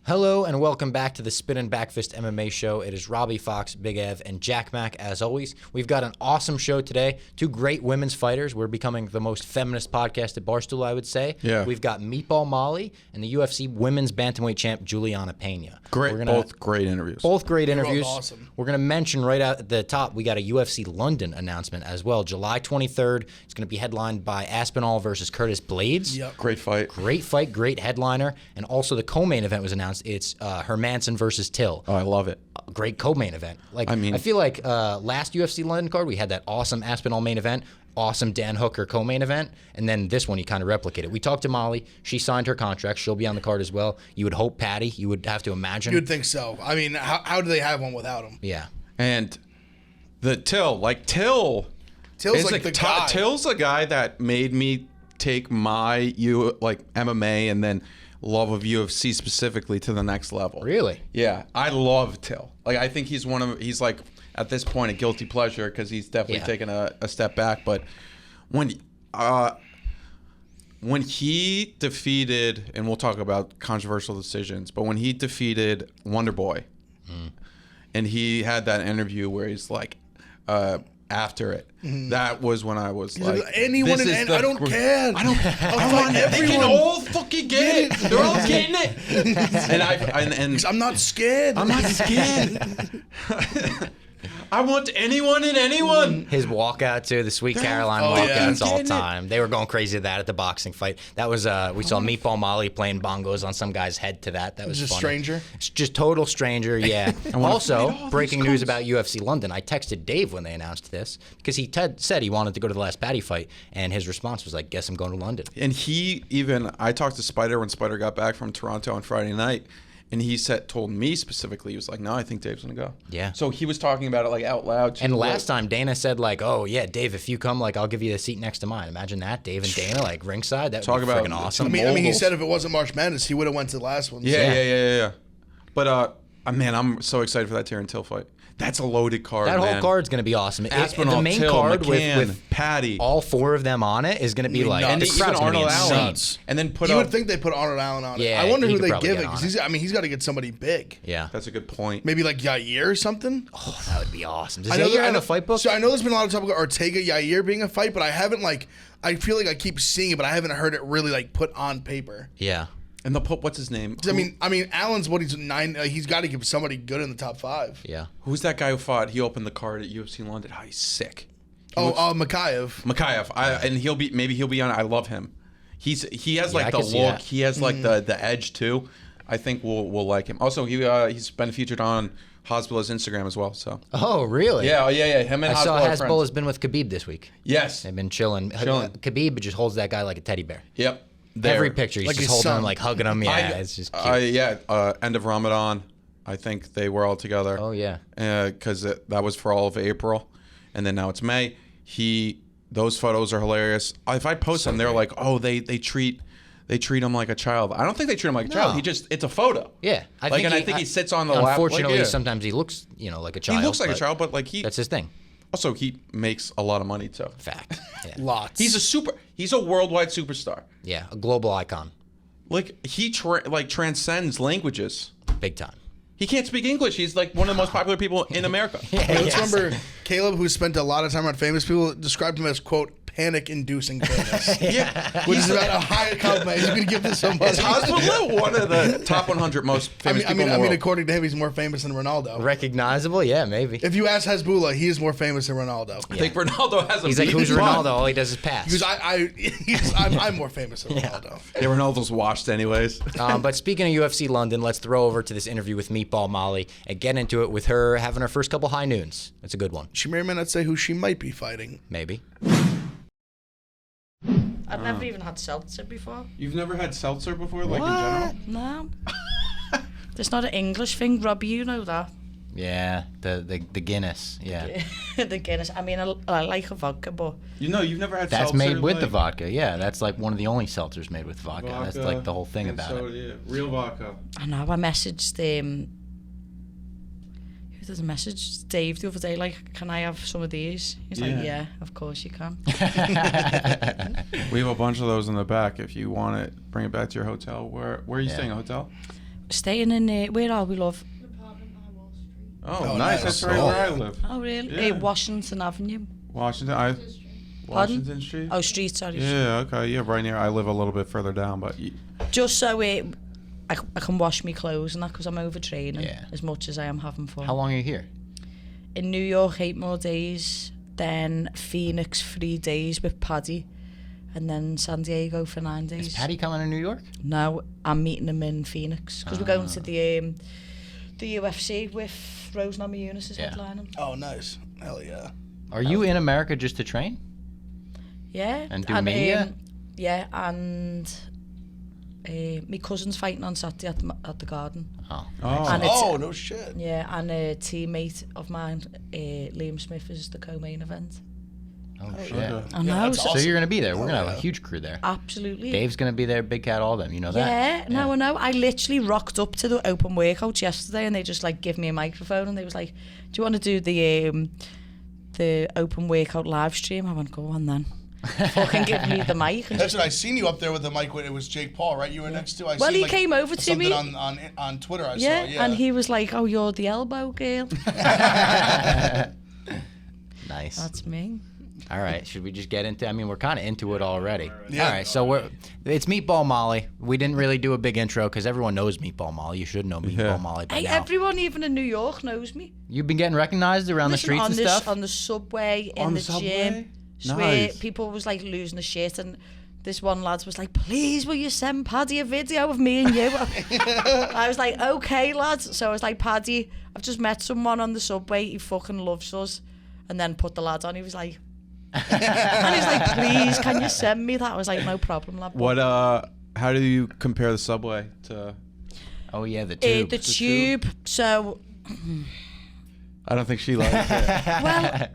Hello and welcome back to the Spin and Backfist MMA show. It is Robbie, Fox, Big Ev, and Jack Mack as always. We've got an awesome show today. Two great women's fighters. We're becoming the most feminist podcast at Barstool, I would say. Yeah. We've got Meatball Molly and the UFC women's bantamweight champ Julianna Pena. Both great interviews. Both great interviews. Awesome. We're going to mention right out at the top, we got a UFC London announcement as well. July 23rd. It's going to be headlined by Aspinall versus Curtis Blades. Yep. Great fight. Great fight, great headliner. And also the co-main event was announced. It's Hermanson versus Till. Oh, I love it. Great co-main event. I feel like last UFC London card, we had that awesome Aspinall main event, awesome Dan Hooker co-main event, and then this one you kind of replicated. We talked to Molly. She signed her contract. She'll be on the card as well. You would hope Patty. You would have to imagine. You'd think so. I mean, how do they have one without him? Yeah. And the Till Till's like the guy. Till's the guy that made me take my MMA and then love of UFC specifically to the next level. Really? Yeah, I love Till. I think he's he's like at this point a guilty pleasure because he's definitely taken a step back. But when he defeated, and we'll talk about controversial decisions, but when he defeated Wonder Boy, and he had that interview where he's like, after it, that was when I was like, anyone I don't care. I want everyone. They can all fucking get it. They're all getting it. And I'm not scared. I'm not scared. I want anyone and anyone. His walkout too, the Sweet Caroline walkouts all time. They were going crazy at that at the boxing fight. That was we saw Meatball Molly playing bongos on some guy's head to that. That was just funny. Stranger. It's just total stranger, yeah. Also, breaking news about UFC London. I texted Dave when they announced this because he said he wanted to go to the last Patty fight, and his response was like, "Guess I'm going to London." And I talked to Spider when Spider got back from Toronto on Friday night. And he told me specifically, he was like, no, I think Dave's going to go. Yeah. So he was talking about it out loud. And last time Dana said oh, yeah, Dave, if you come, I'll give you the seat next to mine. Imagine that, Dave and Dana, ringside. That would be freaking awesome. I mean, he said if it wasn't March Madness, he would have went to the last one. Yeah. But, man, I'm so excited for that Tyron Till fight. That's a loaded card, That man. whole card's going to be awesome. Aspinall, the main Till, card McCann, with Patty, all four of them on it is going to be and the even crowd's going to be Arnold Allen. insane. And then You would think they put Arnold Allen on it. Yeah, I wonder he who could they probably give it get on because he's got to get somebody big. Yeah. That's a good point. Maybe Yair or something. Oh, that would be awesome. Does Yair have a fight book? So I know there's been a lot of talk about Ortega Yair being a fight, but I haven't I feel like I keep seeing it, but I haven't heard it really put on paper. Yeah. And they'll put, what's his name? I mean, Allen's he's 9. He's got to give somebody good in the top 5. Yeah. Who's that guy who fought? He opened the card at UFC London. Oh, he's sick. Makayev. Makayev. And maybe he'll be on. I love him. He has the look. He has the edge too. I think we'll like him. Also, he's been featured on Hasbullah's Instagram as well. So. Oh, really? Yeah. Him and I saw Hasbullah Hasbulla has been with Khabib this week. Yes. They've been chilling. Khabib just holds that guy like a teddy bear. Yep. Every picture, he's just holding him, hugging him. Yeah, it's just cute. End of Ramadan, I think they were all together. Oh, yeah. Because that was for all of April, and then now it's May. Those photos are hilarious. If I post them, they're like, oh, they treat him like a child. I don't think they treat him like a child. It's a photo. Yeah, I think he sits on the lap. Unfortunately, sometimes he looks, like a child. He looks like a child, but that's his thing. Also, he makes a lot of money too. Fact. Yeah. Lots. He's a worldwide superstar. Yeah, a global icon. He transcends languages. Big time. He can't speak English. He's one of the most popular people in America. Let's remember Caleb, who spent a lot of time around famous people, described him as, quote, panic-inducing famous. Which is about a high compliment you can give to somebody. Is Hasbulla one of the top 100 most famous people in the world? According to him, he's more famous than Ronaldo. Recognizable? Yeah, maybe. If you ask Hasbulla, he is more famous than Ronaldo. I think Ronaldo has a He's like, who's Ronaldo? All he does is pass. Because I'm more famous than Ronaldo. Yeah, Ronaldo's washed anyways. But speaking of UFC London, let's throw over to this interview with Meatball Molly and get into it with her having her first couple high noons. It's a good one. She may or may not say who she might be fighting. Maybe. I've never even had seltzer before. You've never had seltzer before, in general? No. It's not an English thing, Robbie, you know that. Yeah, the Guinness, yeah. The Guinness. I mean, I like a vodka, but... You've never had that's seltzer? That's made with the vodka, yeah. That's one of the only seltzers made with vodka. That's the whole thing about it. Yeah. Real vodka. I know, I messaged who does a message? Dave the other day, can I have some of these? He's like, yeah, of course you can. We have a bunch of those in the back. If you want it, bring it back to your hotel. Where are you staying? A hotel? Staying in where are we, love? Oh, nice. That's right where I live. Oh, really? Yeah. Washington Avenue. Washington Street? Oh, street, sorry. Yeah, okay. Yeah, right near. I live a little bit further down, but... Just so I can wash my clothes and that, because I'm overtraining Yeah. as much as I am having fun. How long are you here? In New York, 8 more days. Then Phoenix, 3 days with Paddy. And then San Diego for 9 days. Is Paddy coming to New York? No, I'm meeting him in Phoenix. Because we're going to the UFC with Nunes is headlining. Oh, nice. Hell yeah. Are you in America just to train? Yeah. And do media? Yeah, and my cousin's fighting on Saturday at the Garden. Oh. And no shit. Yeah, and a teammate of mine, Liam Smith, is the co-main event. Oh, shit. Okay. I know. So you're going to be there. We're going to have a huge crew there. Absolutely. Dave's going to be there, Big Cat, all them. You know that? Yeah, no, I know. I literally rocked up to the open workouts yesterday and they just like give me a microphone and they was like, do you want to do the open workout live stream? I went, go on then. Fucking give me the mic. That's what I seen you up there with the mic when it was Jake Paul, right? You were next to. Well, he came over to me on Twitter. I saw. Yeah, and he was like, "Oh, you're the elbow girl." Nice. That's me. All right, should we just get into? I mean, we're kind of into it already. Yeah. All right, so it's Meatball Molly. We didn't really do a big intro because everyone knows Meatball Molly. You should know Meatball Molly by Hey, now. everyone, even in New York, knows me. You've been getting recognized around the streets and stuff. On the subway, in the gym. Nice. People was like losing the shit, and this one lad was like, "Please, will you send Paddy a video of me and you?" I was like, "Okay, lads." So I was like, "Paddy, I've just met someone on the subway. He fucking loves us." And then put the lad on. He was like, and he was like, "Please, can you send me that?" I was like, "No problem, lad." What? How do you compare the subway to? Oh yeah, the tube. The tube. So, I don't think she likes it. well,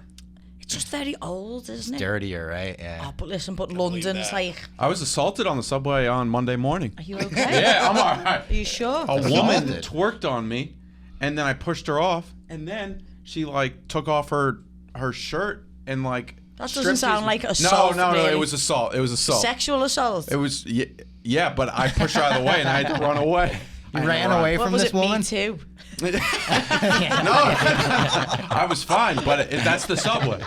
it's just very old, isn't it? Dirtier, right? Yeah. Oh, but listen, but London's like. I was assaulted on the subway on Monday morning. Are you okay? Yeah, I'm all right. Are you sure? A woman twerked on me, and then I pushed her off, and then she like took off her shirt and like. That doesn't sound like assault. No, really. it was assault. It was assault. Sexual assault. It was yeah, but I pushed her out of the way and I had to run away. You ran away what from was this it, woman? Me too. No, I was fine, but that's the subway.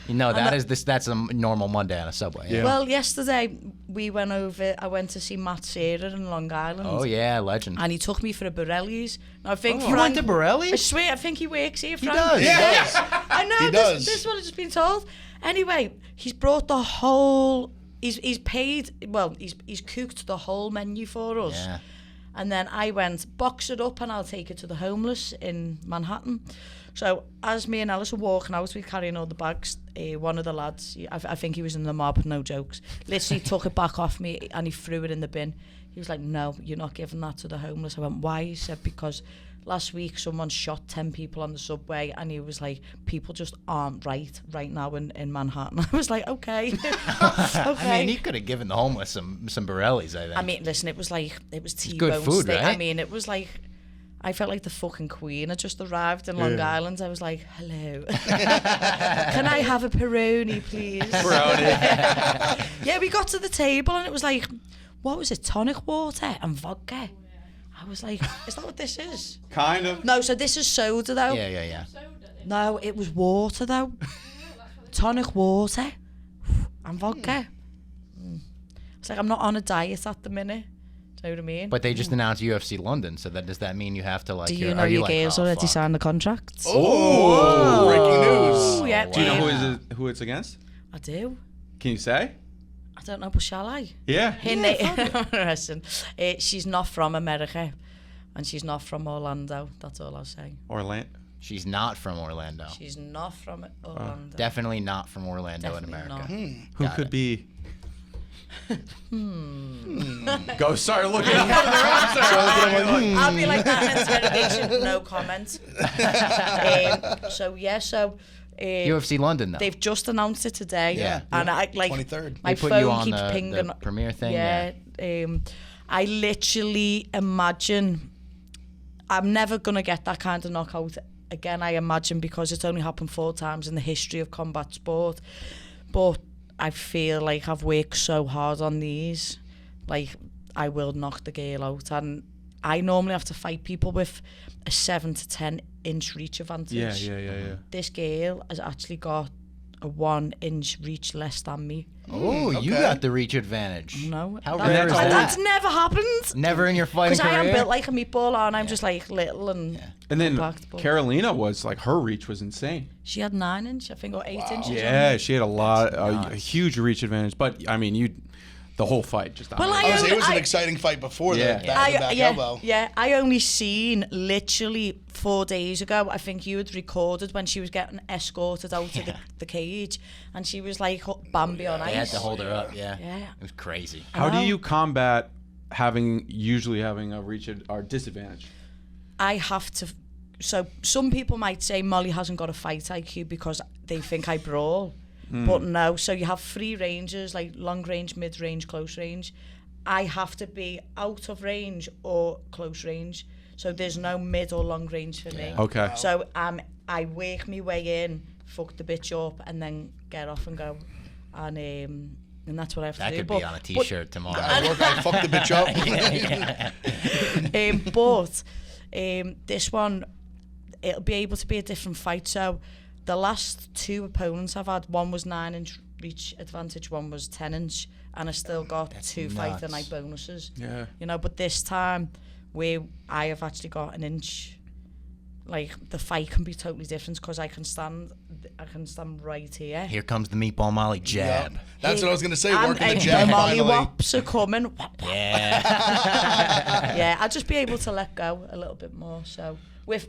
You know, that's a normal Monday on a subway. Yeah. Well, yesterday I went to see Matt Serrano in Long Island. Oh yeah, legend. And he took me for a Borelli's. Now I think You went to Borelli's? I swear, I think he works here. Frank. does. Yes. I know. He this does. is what I've just been told. Anyway, he's brought the whole. He's paid. Well, he's cooked the whole menu for us. Yeah. And then I went, box it up and I'll take it to the homeless in Manhattan. So as me and Alice were walking out, we carrying all the bags. One of the lads, I think he was in the mob, no jokes, literally took it back off me and he threw it in the bin. He was like, "No, you're not giving that to the homeless." I went, "Why?" He said, "Because last week someone shot 10 people on the subway," and he was like, "People just aren't right now in Manhattan." I was like, okay. Okay. I mean, he could have given the homeless some Borelli's, I think. I mean, listen, it was T-bone good food, steak. right? I mean, it was like, I felt like the fucking queen had just arrived in Long Island. I was like, "Hello, can I have a Peroni, please?" Peroni. Yeah, we got to the table and it was like, what was it? Tonic water and vodka. I was like, "Is that what this is?" Kind of. No, so this is soda though. Yeah. No, it was water though. Tonic water and vodka. It's like, I'm not on a diet at the minute. Do you know what I mean? But they just announced UFC London, so does that mean you have to like? Do you know your girls already fuck? signed the contracts? Oh, breaking news. Oh, yeah. Do you know who it's against? I do. Can you say? I don't know, but shall I? Yeah. Listen, she's not from America, and she's not from Orlando. That's all I'll say. Orlando. She's not from Orlando. She's not from Orlando. Definitely not from Orlando Definitely in America. not. Who Got could it. be? Go start looking. I'll be like that in interrogation. No comment. UFC London though. They've just announced it today. Yeah. And I like 23rd. my They put you phone on keeps the pinging. premiere thing. Yeah. I literally imagine I'm never gonna get that kind of knockout again. I imagine, because it's only happened 4 times in the history of combat sport. But I feel like I've worked so hard on these, like I will knock the girl out. And I normally have to fight people with a 7 to 10 inch reach advantage. Yeah. This girl has actually got a 1 inch reach less than me. Oh, you got the reach advantage. No, How rare is that? That's never happened. Never in your fighting Because career? I am built like a meatball, and I'm just like little and. And then compactable. Carolina was like, her reach was insane. She had 9 inch, I think, or 8 inches. Yeah, she had a huge reach advantage. But I mean, the whole fight just. Well, it was an exciting fight before the back elbow. Yeah, I only seen literally 4 days ago. I think you had recorded when she was getting escorted out of the cage, and she was like Bambi on ice. They had to hold her up. Yeah. Yeah. It was crazy. How do you combat usually having a reach or disadvantage? I have to. So some people might say Molly hasn't got a fight IQ because they think I brawl. But no, so you have 3 ranges, like long range, mid range, close range. I have to be out of range or close range. So there's no mid or long range for me. Okay. So I work my way in, fuck the bitch up, and then get off and go. And that's what I have to That do. could be on a t-shirt tomorrow. I fuck the bitch up. But this one, it'll be able to be a different fight. So the last 2 opponents I've had, one was 9 inch reach advantage, one was 10 inch, and I still got 2 fight the night bonuses. Yeah. You know, but this time where I have actually got an inch, like the fight can be totally different because I can stand right here. Here comes the Meatball Molly jab. Yep. That's what I was going to say, working the And jab the Molly finally. wops are coming. Yeah. Yeah, I'll just be able to let go a little bit more. So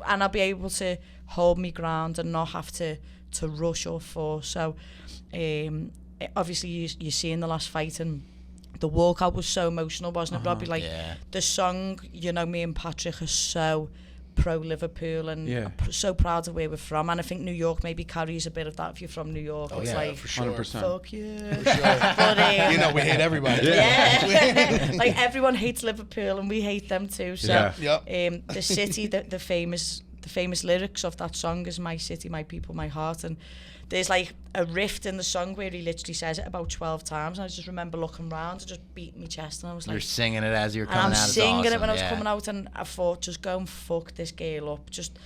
and I'll be able to hold me ground and not have to rush or force. So obviously you see in the last fight, and the walkout was so emotional, wasn't it, Robbie? Like the song, you know, me and Patrick are so pro Liverpool and so proud of where we're from, and I think New York maybe carries a bit of that. If you're from New York, it's like for sure. 100%. fuck you. For sure. But, you know, we hate everybody. Yeah. Like everyone hates Liverpool and we hate them too. So the city, the famous lyrics of that song is "My city, my people, my heart," and there's like a rift in the song where he literally says it about 12 times, and I just remember looking around and just beating my chest, and I was like, You're singing it as you're coming and out. I'm It's singing awesome. it when I was coming out, and I thought, just go and fuck this girl up. Just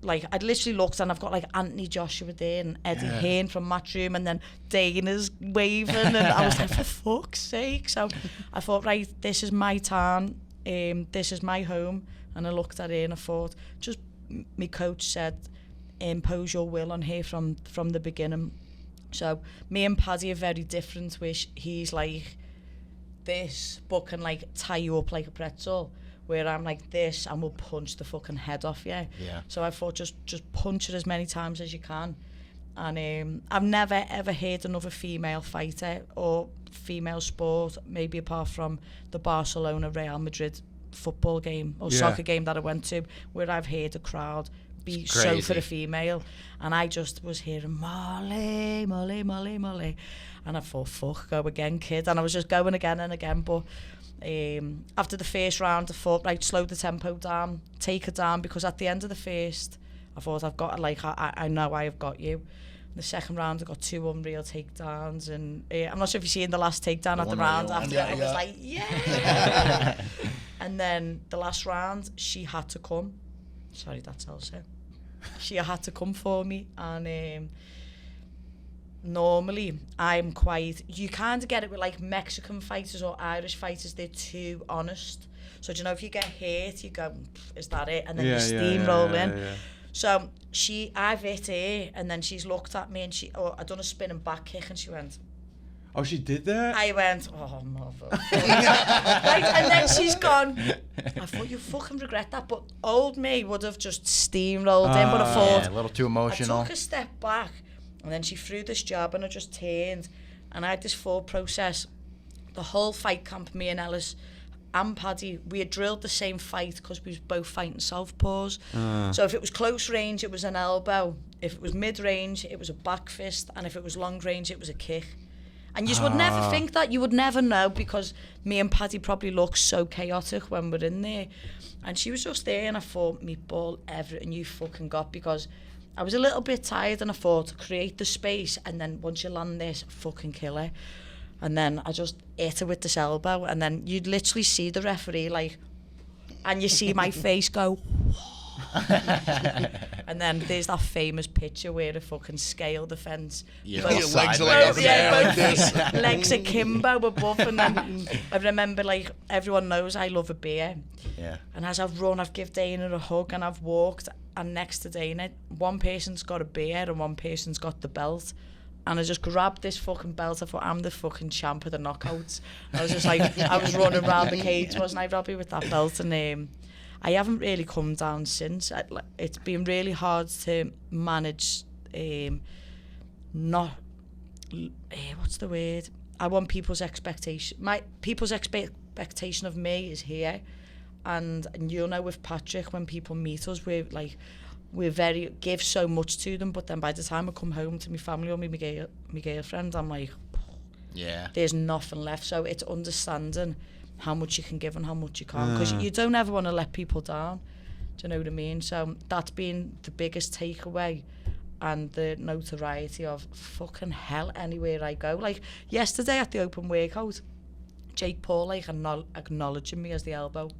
like, I'd literally looked, and I've got like Anthony Joshua there and Eddie Hearn from Matchroom, and then Dana's waving, and I was like, for fuck's sake. So I thought, right, this is my town, this is my home, and I looked at her and I thought, just, my coach said, impose your will on her from the beginning. So me and Paddy are very different, where he's like this but can like tie you up like a pretzel, where I'm like this and will punch the fucking head off you. Yeah. So I thought just punch it as many times as you can. And I've never ever heard another female fighter or female sport, maybe apart from the Barcelona Real Madrid football game or soccer game that I went to, where I've heard a crowd be so for a female, and I just was hearing Molly, Molly, Molly, Molly, and I thought, fuck, go again, kid, and I was just going again and again. But after the first round, I thought, right, slow the tempo down, take it down, because at the end of the first, I thought, I've got, like, I know I have got you. The second round, I got 2 unreal takedowns, and I'm not sure if you see in the last takedown at the round after, I was like, yeah. And then the last round, she had to come. Sorry, that's also. She had to come for me, and normally I'm quite. You kind of get it with like Mexican fighters or Irish fighters. They're too honest. So do you know, if you get hit, you go, "Is that it?" And then you steamroll in. Yeah. So I've hit her, and then she's looked at me, and I done a spinning back kick, and she went. Oh, she did that? I went, oh, mother. Right, and then she's gone. I thought, you fucking regret that. But old me would have just steamrolled in, but I thought, a little too emotional. I took a step back, and then she threw this jab, and I just turned, and I had this thought process. The whole fight camp, me and Ellis and Paddy, we had drilled the same fight because we was both fighting southpaws. So if it was close range, it was an elbow. If it was mid range, it was a back fist, and if it was long range, it was a kick. And you would never think that. You would never know, because me and Paddy probably look so chaotic when we're in there. And she was just there, and I thought, Meatball, everything you fucking got, because I was a little bit tired, and I thought, create the space, and then once you land this, fucking kill her. And then I just hit her with this elbow, and then you'd literally see the referee like and you see my face go. And then there's that famous picture where the fucking scale the fence. Your legs are like up in the air like this. Legs akimbo above, and then I remember like everyone knows I love a beer. Yeah. And as I've run, I've given Dana a hug and I've walked, and next to Dana, one person's got a beer and one person's got the belt. And I just grabbed this fucking belt. I thought, I'm the fucking champ of the knockouts. I was just like, I was running around the cage, wasn't I, Robbie, with that belt? And I haven't really come down since. It's been really hard to manage, what's the word? I want people's expectation. People's expectation of me is here. And you'll know with Patrick, when people meet us, we give so much to them, but then by the time I come home to my family or my girlfriend, I'm like, yeah, there's nothing left. So it's understanding how much you can give and how much you can't, because you don't ever want to let people down. Do you know what I mean? So that's been the biggest takeaway, and the notoriety of fucking hell anywhere I go. Like yesterday at the open workout, Jake Paul acknowledging me as the elbow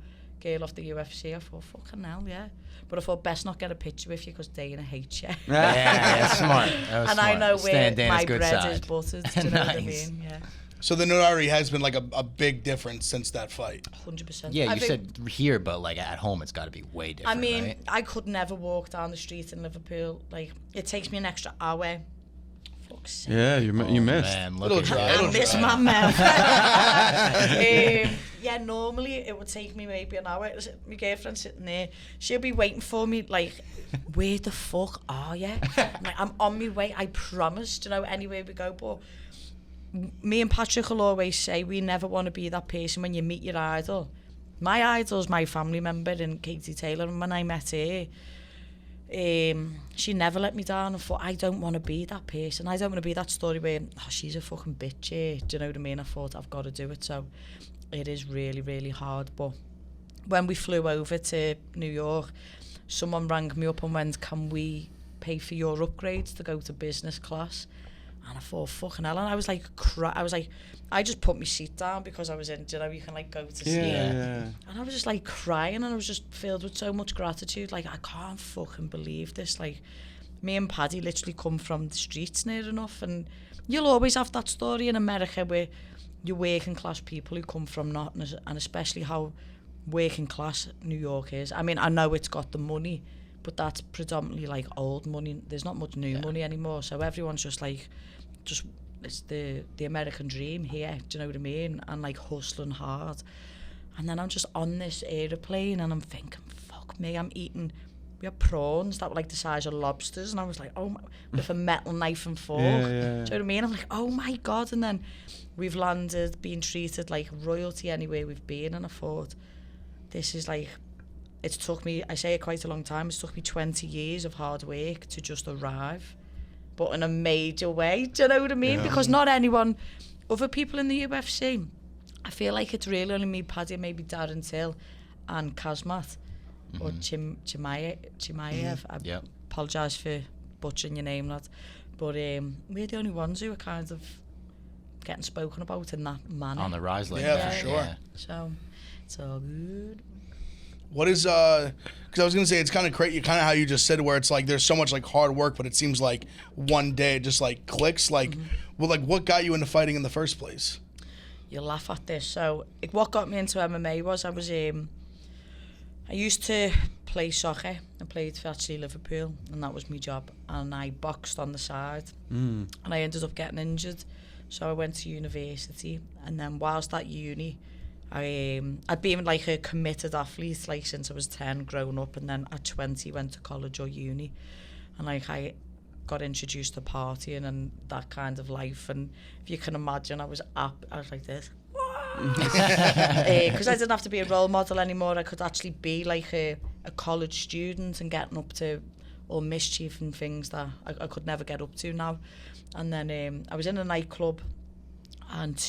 girl of the UFC. I thought, fucking hell, yeah. But I thought, best not get a picture with you because Dana hates you. Yeah, smart. And smart. I know where my bread side. is buttered. Do you know what I mean? Yeah. So the notoriety has been like a big difference since that fight. 100%. Yeah, you said here, but like at home, it's got to be way different. I mean, right? I could never walk down the street in Liverpool. Like, it takes me an extra hour. Fuck's sake. Yeah, you missed. Man, It'll dry. I miss my mouth. Yeah, normally it would take me maybe an hour. My girlfriend's sitting there. She'll be waiting for me, like, where the fuck are you? I'm on my way, I promise. Do you know, anywhere we go. But me and Patrick will always say we never want to be that person when you meet your idol. My idol's my family member in Katie Taylor, and when I met her, she never let me down. I thought, I don't want to be that person. I don't want to be that story where, she's a fucking bitch. Do you know what I mean? I thought, I've got to do it. So it is really, really hard. But when we flew over to New York, someone rang me up and went, can we pay for your upgrades to go to business class? And I thought, fucking hell. And I was like, I just put my seat down because I was in, you know, you can like go to see it. Yeah. And I was just like crying, and I was just filled with so much gratitude. Like, I can't fucking believe this. Like, me and Paddy literally come from the streets near enough. And you'll always have that story in America where you're working class people who come from nothing, and especially how working class New York is. I mean, I know it's got the money, but that's predominantly like old money. There's not much new money anymore. So everyone's just like, it's the American dream here, do you know what I mean? And like hustling hard. And then I'm just on this aeroplane and I'm thinking, fuck me, I'm eating, we had prawns that were like the size of lobsters, and I was like, oh my, with a metal knife and fork. Do you know what I mean? I'm like, oh my God. And then we've landed, being treated like royalty anywhere we've been, and I thought, this is like, it's took me, I say it quite a long time, it's took me 20 years of hard work to just arrive, but in a major way, do you know what I mean? Yeah. Because not anyone, other people in the UFC, I feel like it's really only me, Paddy, maybe Darren Till and Kazmat, or Chimaev. I apologise for butchering your name, lad. But we're the only ones who are kind of getting spoken about in that manner. On the rise, like for sure. Yeah. So, it's all good. What is because I was gonna say it's kind of crazy, kind of how you just said, where it's like there's so much like hard work, but it seems like one day it just like clicks. Like, well, like what got you into fighting in the first place? You laugh at this. So what got me into MMA was I used to play soccer. I played for actually Liverpool, and that was my job. And I boxed on the side, and I ended up getting injured. So I went to university, and then whilst at uni, I'd been like a committed athlete like since I was 10, grown up, and then at 20 went to college or uni, and like I got introduced to partying and that kind of life. And if you can imagine, I was like this, because I didn't have to be a role model anymore. I could actually be like a college student and getting up to all mischief and things that I could never get up to now. And then I was in a nightclub, and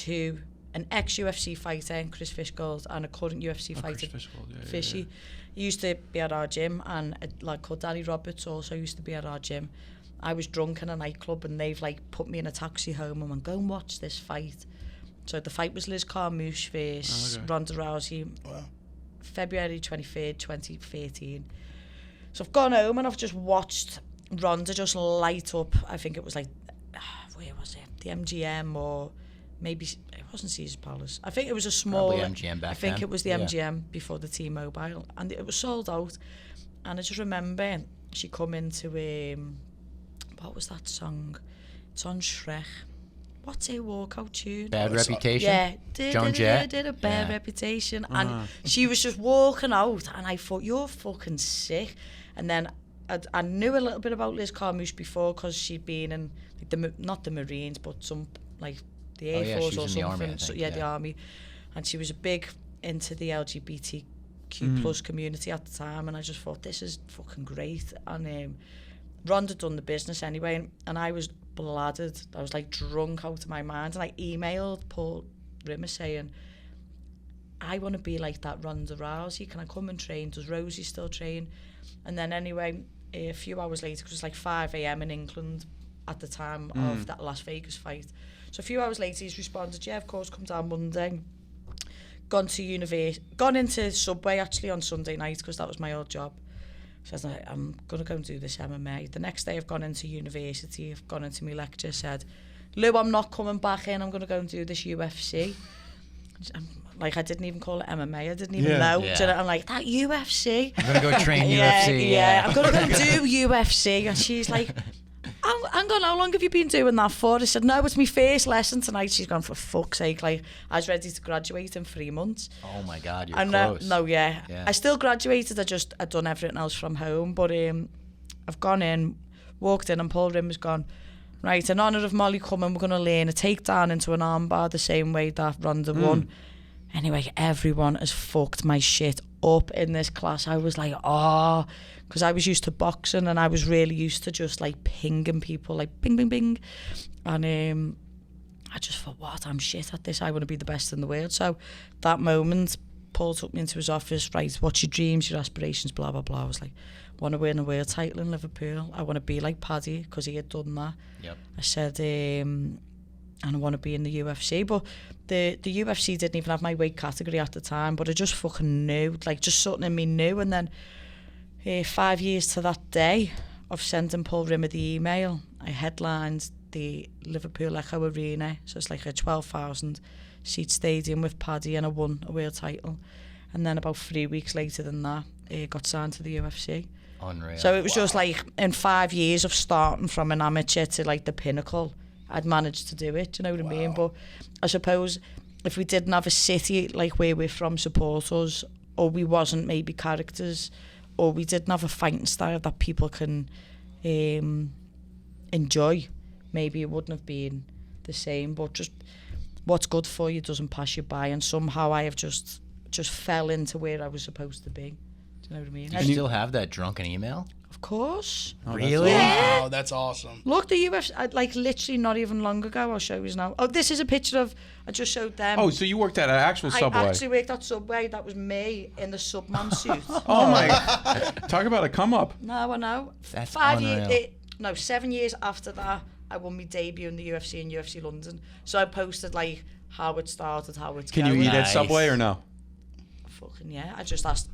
an ex-UFC fighter, Chris Fishgold, and a current UFC fighter, Fishy. He used to be at our gym, and a lad called Danny Roberts also used to be at our gym. I was drunk in a nightclub, and they've like put me in a taxi home and went, go and watch this fight. So the fight was Liz Carmouche versus Ronda Rousey. Wow. February 23rd, 2013. So I've gone home and I've just watched Ronda just light up. I think it was like, where was it? The MGM, or maybe it wasn't Caesars Palace. I think it was a small. Probably MGM back I think then. it was the MGM before the T-Mobile, and it was sold out. And I just remember she come into what was that song? It's on Shrek. What's a walkout tune? Bad Reputation? Yeah. Joan Jett? Did a Bad Reputation. And she was just walking out, and I thought, you're fucking sick. And then I knew a little bit about Liz Carmouche before, because she'd been in, like, not the Marines, but some, like, the Air Force or something. The Army, think, the Army. And she was big into the LGBTQ plus community at the time, and I just thought, this is fucking great. And Ronda done the business anyway, and I was bladdered. I was like drunk out of my mind, and I emailed Paul Rimmer saying, I want to be like that Ronda Rousey. Can I come and train? Does Rosie still train? And then anyway, a few hours later, because it was like 5 a.m. in England at the time of that Las Vegas fight. So a few hours later, he's responded, yeah, of course, come down Monday. Gone into Subway actually on Sunday night, because that was my old job. So I was like, I'm going to go and do this MMA. The next day I've gone into university, I've gone into my lecture, said, Lou, I'm not coming back in, I'm going to go and do this UFC. Like, I didn't even call it MMA, I didn't even know. Yeah. So I'm like, that UFC? I'm going to go train UFC. Yeah, I'm going to go do UFC. And she's like, hang on, how long have you been doing that for? I said, no, it's my first lesson tonight. She's gone, for fuck's sake, like, I was ready to graduate in 3 months. Oh my God, you're and close. Yeah. I still graduated, I'd done everything else from home, but I've gone in, walked in, and Paul Rimmer's gone, right, in honour of Molly coming, we're going to learn a takedown into an armbar the same way that Ronda won. Anyway, everyone has fucked my shit up in this class. I was like, because I was used to boxing, and I was really used to just like pinging people, like bing, bing, bing. And I just thought, what, I'm shit at this. I want to be the best in the world. So that moment, Paul took me into his office, right, what's your dreams, your aspirations, blah, blah, blah. I was like, I want to win a world title in Liverpool. I want to be like Paddy, because he had done that. Yep. I said, and I want to be in the UFC. But the UFC didn't even have my weight category at the time, but I just fucking knew, like, just something in me knew. And then 5 years to that day of sending Paul Rimmer the email, I headlined the Liverpool Echo Arena. So it's like a 12,000 seat stadium with Paddy, and I won a world title. And then about 3 weeks later than that, got signed to the UFC. Unreal. So it was just like, in 5 years of starting from an amateur to like the pinnacle, I'd managed to do it, do you know what I mean? But I suppose if we didn't have a city like where we're from support us, or we wasn't maybe characters, or we didn't have a fighting style that people can enjoy, maybe it wouldn't have been the same. But just what's good for you doesn't pass you by, and somehow I have just fell into where I was supposed to be. Do you know what I mean? Do you still have that drunken email? Of course. Oh, really? Yeah. Wow, that's awesome. Look, the UFC, like literally not even long ago, I'll show you now. Oh, this is a picture of, I just showed them. Oh, so you worked at an actual Subway? I actually worked at Subway. That was me in the Subman suit. Oh my God. Talk about a come up. No, I know. That's 5 unreal. years, 7 years after that, I won my debut in the UFC in UFC London. So I posted like how it started, how it's Can going. you eat at Nice. Subway or no? Fucking yeah. I just asked,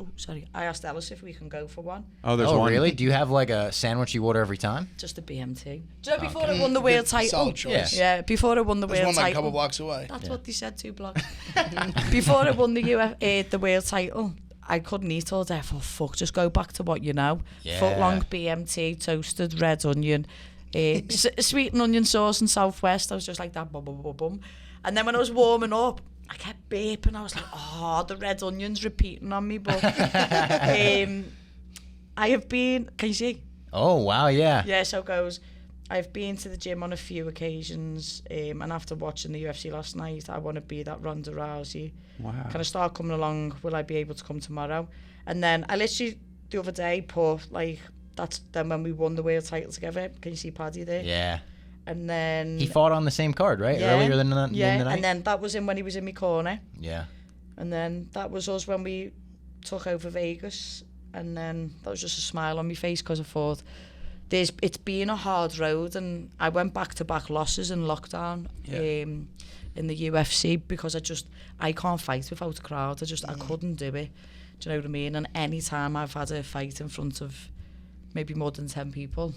I asked Ellis if we can go for one. Oh, there's Oh, one. really? Do you have like a sandwich you order every time? Just a BMT. Do you know before I won the world title? Solid choice. Yeah, before I won the There's world one like a title. couple blocks away. That's what they said, 2 blocks. Before I won the world title, I couldn't eat all day. I thought, fuck, just go back to what you know. Yeah. Foot long BMT, toasted red onion, sweet and onion sauce and Southwest. I was just like that, bum, bum, bum, bum. And then when I was warming up, I kept beeping. I was like, the red onion's repeating on me. But I have been, can you see? Oh, wow, yeah. Yeah, so it goes. I've been to the gym on a few occasions, and after watching the UFC last night, I want to be that Ronda Rousey. Wow. Can I start coming along? Will I be able to come tomorrow? And then I literally, the other day, put, like, that's then when we won the world title together. Can you see Paddy there? Yeah. And then... He fought on the same card, right? Earlier than the night? and then that was when he was in my corner. Yeah. And then that was us when we took over Vegas. And then that was just a smile on my face, because I thought, it's been a hard road, and I went back-to-back losses in lockdown in the UFC, because I can't fight without a crowd. I couldn't do it. Do you know what I mean? And any time I've had a fight in front of maybe more than 10 people,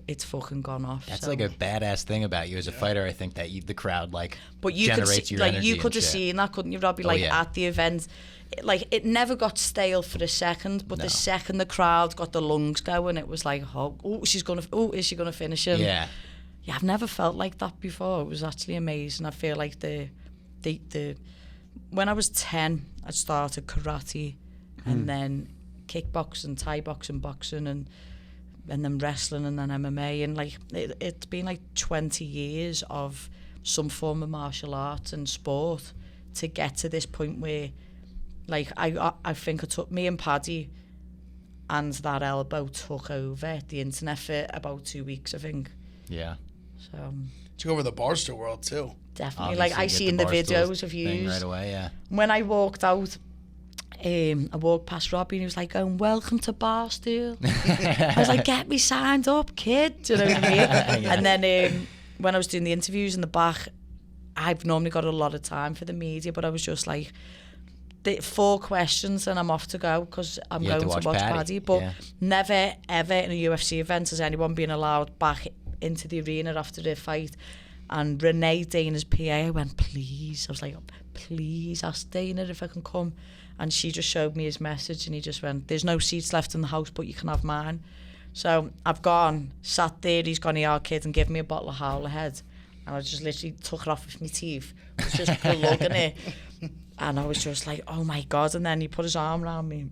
it's fucking gone off. That's like a badass thing about you as a fighter. I think that the crowd but you generates could see, your like energy. You could have shit. seen that, couldn't you, Robbie? Like at the event, it never got stale for a second. But the second the crowd got the lungs going, it was like, is she gonna finish him? Yeah, I've never felt like that before. It was actually amazing. I feel like the when I was 10, I started karate, and then kickboxing, Thai boxing, boxing, and then wrestling, and then MMA, and like it's been like 20 years of some form of martial arts and sport to get to this point where, like, I think it took me and Paddy and that elbow took over the internet for about 2 weeks, I think. Yeah. So took over the barstool world too. Definitely. Obviously, like I seen the videos of you right away. Yeah. When I walked out, I walked past Robbie and he was like, welcome to Barstool. I was like, get me signed up, kid. Do you know what I mean? Yeah. And then when I was doing the interviews in the back, I've normally got a lot of time for the media, but I was just like, 4 questions and I'm off to go because I'm going to watch Paddy. But never, ever in a UFC event has anyone been allowed back into the arena after their fight. And Renee, Dana's PA, I went, please. I was like, please, ask Dana if I can come. And she just showed me his message and he just went, there's no seats left in the house, but you can have mine. So I've gone, sat there, he's gone to the arcade and given me a bottle of Howlerhead. And I just literally took it off with my teeth, was just plugging it. And I was just like, oh my God. And then he put his arm around me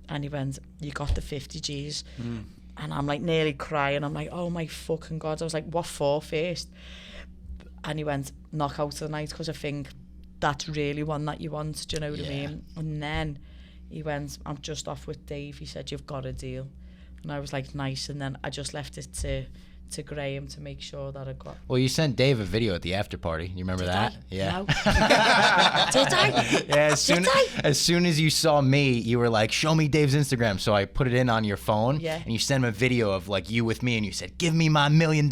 and he went, you got the 50 G's. And I'm like nearly crying. I'm like, oh my fucking God. I was like, what for first? And he went, knock out the night, because I think that's really one that you want, do you know what I mean? And then he went, I'm just off with Dave. He said, you've got a deal. And I was like, nice. And then I just left it to Graham to make sure that I got... Well, you sent Dave a video at the after party. You remember that? Yeah. No. Did I? Yeah, as soon as you saw me, you were like, show me Dave's Instagram. So I put it in on your phone, and you sent him a video of like you with me, and you said, give me my $1 million.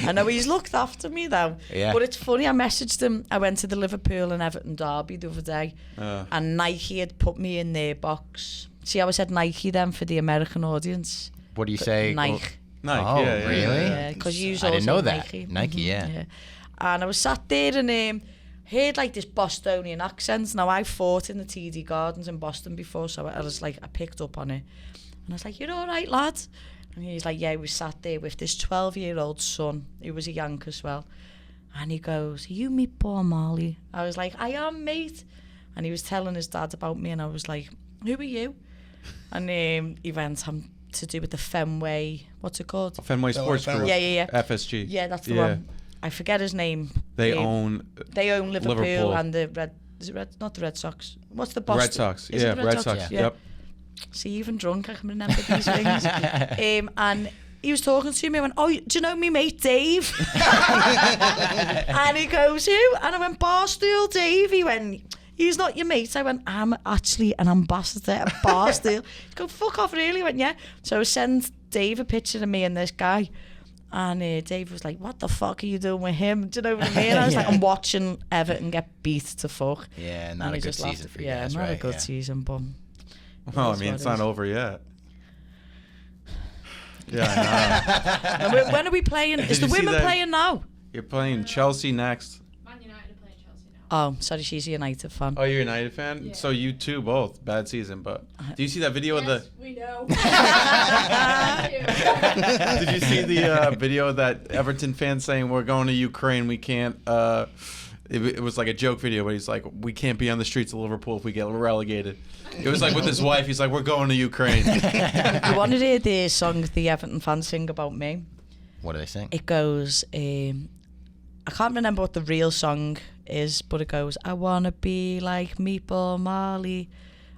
I know he's looked after me though. Yeah. But it's funny, I messaged him. I went to the Liverpool and Everton derby the other day, and Nike had put me in their box. See how I said Nike then for the American audience? What do you say? Nike. Nike, oh, yeah, really? Yeah, because you I didn't know that. Nike. Nike, yeah. And I was sat there and heard like this Bostonian accent. Now I fought in the TD Gardens in Boston before, so I was like, I picked up on it. And I was like, you're all right, lad? And he's like, yeah, we sat there with this 12-year-old son, who was a Yank as well. And he goes, are you Meatball Marley? I was like, I am, mate. And he was telling his dad about me, and I was like, who are you? And he went, I'm to do with the Fenway, what's it called? Fenway Sports Group. Yeah. FSG. Yeah, that's the one. I forget his name. They own Liverpool and the Red. Is it Red? Not the Red Sox. What's the Boston? Red Sox. Is it Red Sox. Yeah. Yep. See, even drunk, I can remember these things. And he was talking to me. I went, oh, do you know me mate Dave? And he goes, who? And I went, Barstool Dave. He went, he's not your mate. I went, I'm actually an ambassador at Barstool. He goes, fuck off, really? I went, yeah. So I sent Dave a picture of me and this guy. And Dave was like, what the fuck are you doing with him? Do you know what I mean? I was like, I'm watching Everton get beat to fuck. Yeah, not a good season for you guys, not right? a good season, but... Well, I mean, it's not over yet. Yeah, I know. When are we playing? Is the women playing now? You're playing Chelsea next. Man United are playing Chelsea now. Oh, sorry, she's a United fan. Oh, you're a United fan? Yeah. So you two both. Bad season, but... Do you see that video of the... We know. Did you see the video of that Everton fan saying, we're going to Ukraine, we can't... It was like a joke video, but he's like, we can't be on the streets of Liverpool if we get relegated. It was like with his wife, he's like, we're going to Ukraine. You wanted to hear the song the Everton fans sing about me? What do they sing? It goes, I can't remember what the real song is, but it goes, I want to be like Meatball Marley.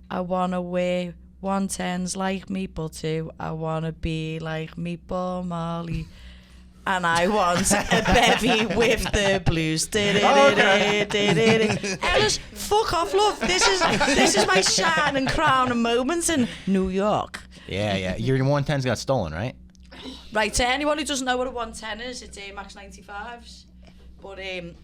I want to wear 110s like Meatball too. I want to be like Meatball Marley. And I want a bevy with the blues. Ellis, fuck off, love. This is my shine and crown and moments in New York. Yeah. Your 110s got stolen, right? Right, to anyone who doesn't know what a 110 is, it's Air Max 95s. But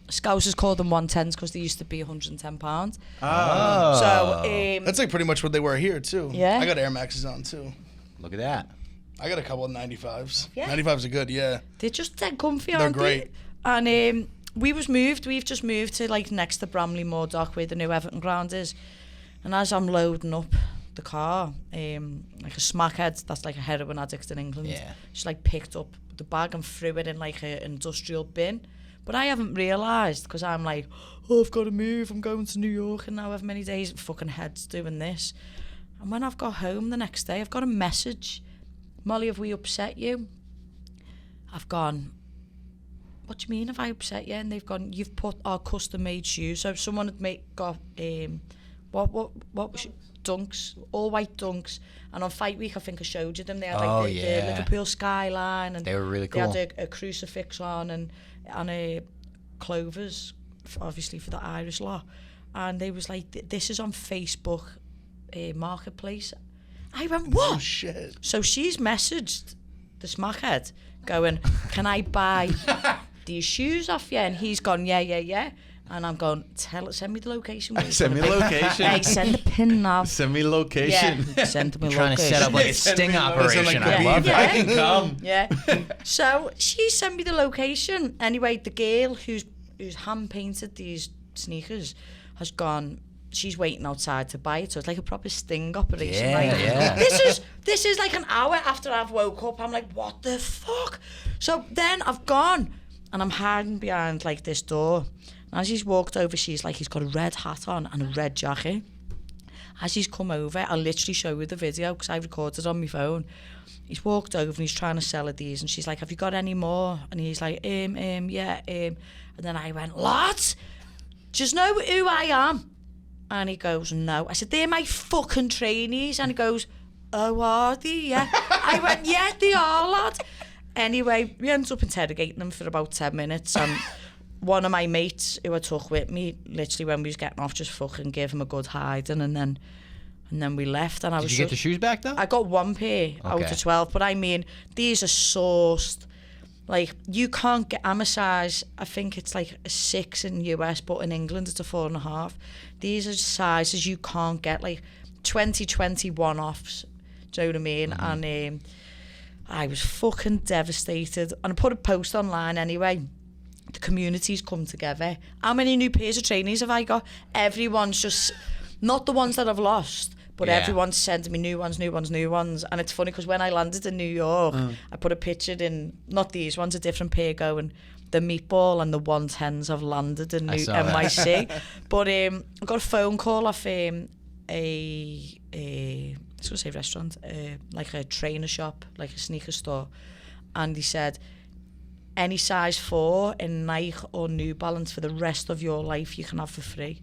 Scousers called them 110s because they used to be £110. Oh. So That's like pretty much what they were here too. Yeah. I got Air Maxes on too. Look at that. I got a couple of 95s. Yeah. 95s are good, yeah. they're just dead comfy, They're aren't great. they? And we've just moved to like next to Bramley Moor Dock where the new Everton ground is. And as I'm loading up the car, like a smackhead that's like a heroin addict in England, she like picked up the bag and threw it in like an industrial bin. But I haven't realised because I'm like, oh, I've got to move. I'm going to New York in however many days. Fucking head's doing this. And when I've got home the next day, I've got a message. Molly, have we upset you? I've gone, what do you mean have I upset you? And they've gone, you've put our custom-made shoes. So someone had got, what was it? Dunks, all white Dunks. And on Fight Week, I think I showed you them. They had like the Liverpool skyline. And they were really cool. They had a crucifix on and clovers, obviously for the Irish lot. And they was like, this is on Facebook Marketplace. I went, what? Oh, shit. So she's messaged the smackhead going, can I buy these shoes off you? And he's gone, yeah. And I'm going, send me the location. Send me location. Hey, send the pin now. Send me location. Yeah, send me location. Trying to set up like a sting operation. I love it. I can come. Yeah. So she sent me the location. Anyway, the girl who's hand painted these sneakers has gone. She's waiting outside to buy it, so it's like a proper sting operation. Yeah. This is like an hour after I've woke up. I'm like, what the fuck? So then I've gone and I'm hiding behind like this door. And as he's walked over, she's like, he's got a red hat on and a red jacket. As he's come over, I'll literally show you the video because I recorded it on my phone. He's walked over and he's trying to sell her these, and she's like, have you got any more? And he's like, yeah. And then I went, what? Do you know who I am? And he goes, no. I said, they're my fucking trainees. And he goes, oh, are they? Yeah. I went, yeah, they are, lad. Anyway, we ended up interrogating them for about 10 minutes. And one of my mates who I took with me, literally when we was getting off, just fucking gave him a good hiding. And then we left. And I was Did you get the shoes back, though? I got one pair out of 12. But I mean, these are sourced. Like, you can't get, I'm a size, I think it's like a 6 in the US, but in England it's a 4.5. These are sizes you can't get, like 2020 one-offs, do you know what I mean? Mm-hmm. And I was fucking devastated. And I put a post online anyway. The community's come together. How many new pairs of trainees have I got? Everyone's just, not the ones that I've lost, but everyone's sending me new ones. And it's funny because when I landed in New York, I put a picture in, not these ones, a different pair going, the Meatball and the 110s have landed in NYC. But I got a phone call off I was going to say restaurant, like a trainer shop, like a sneaker store. And he said, any size 4 in Nike or New Balance for the rest of your life you can have for free.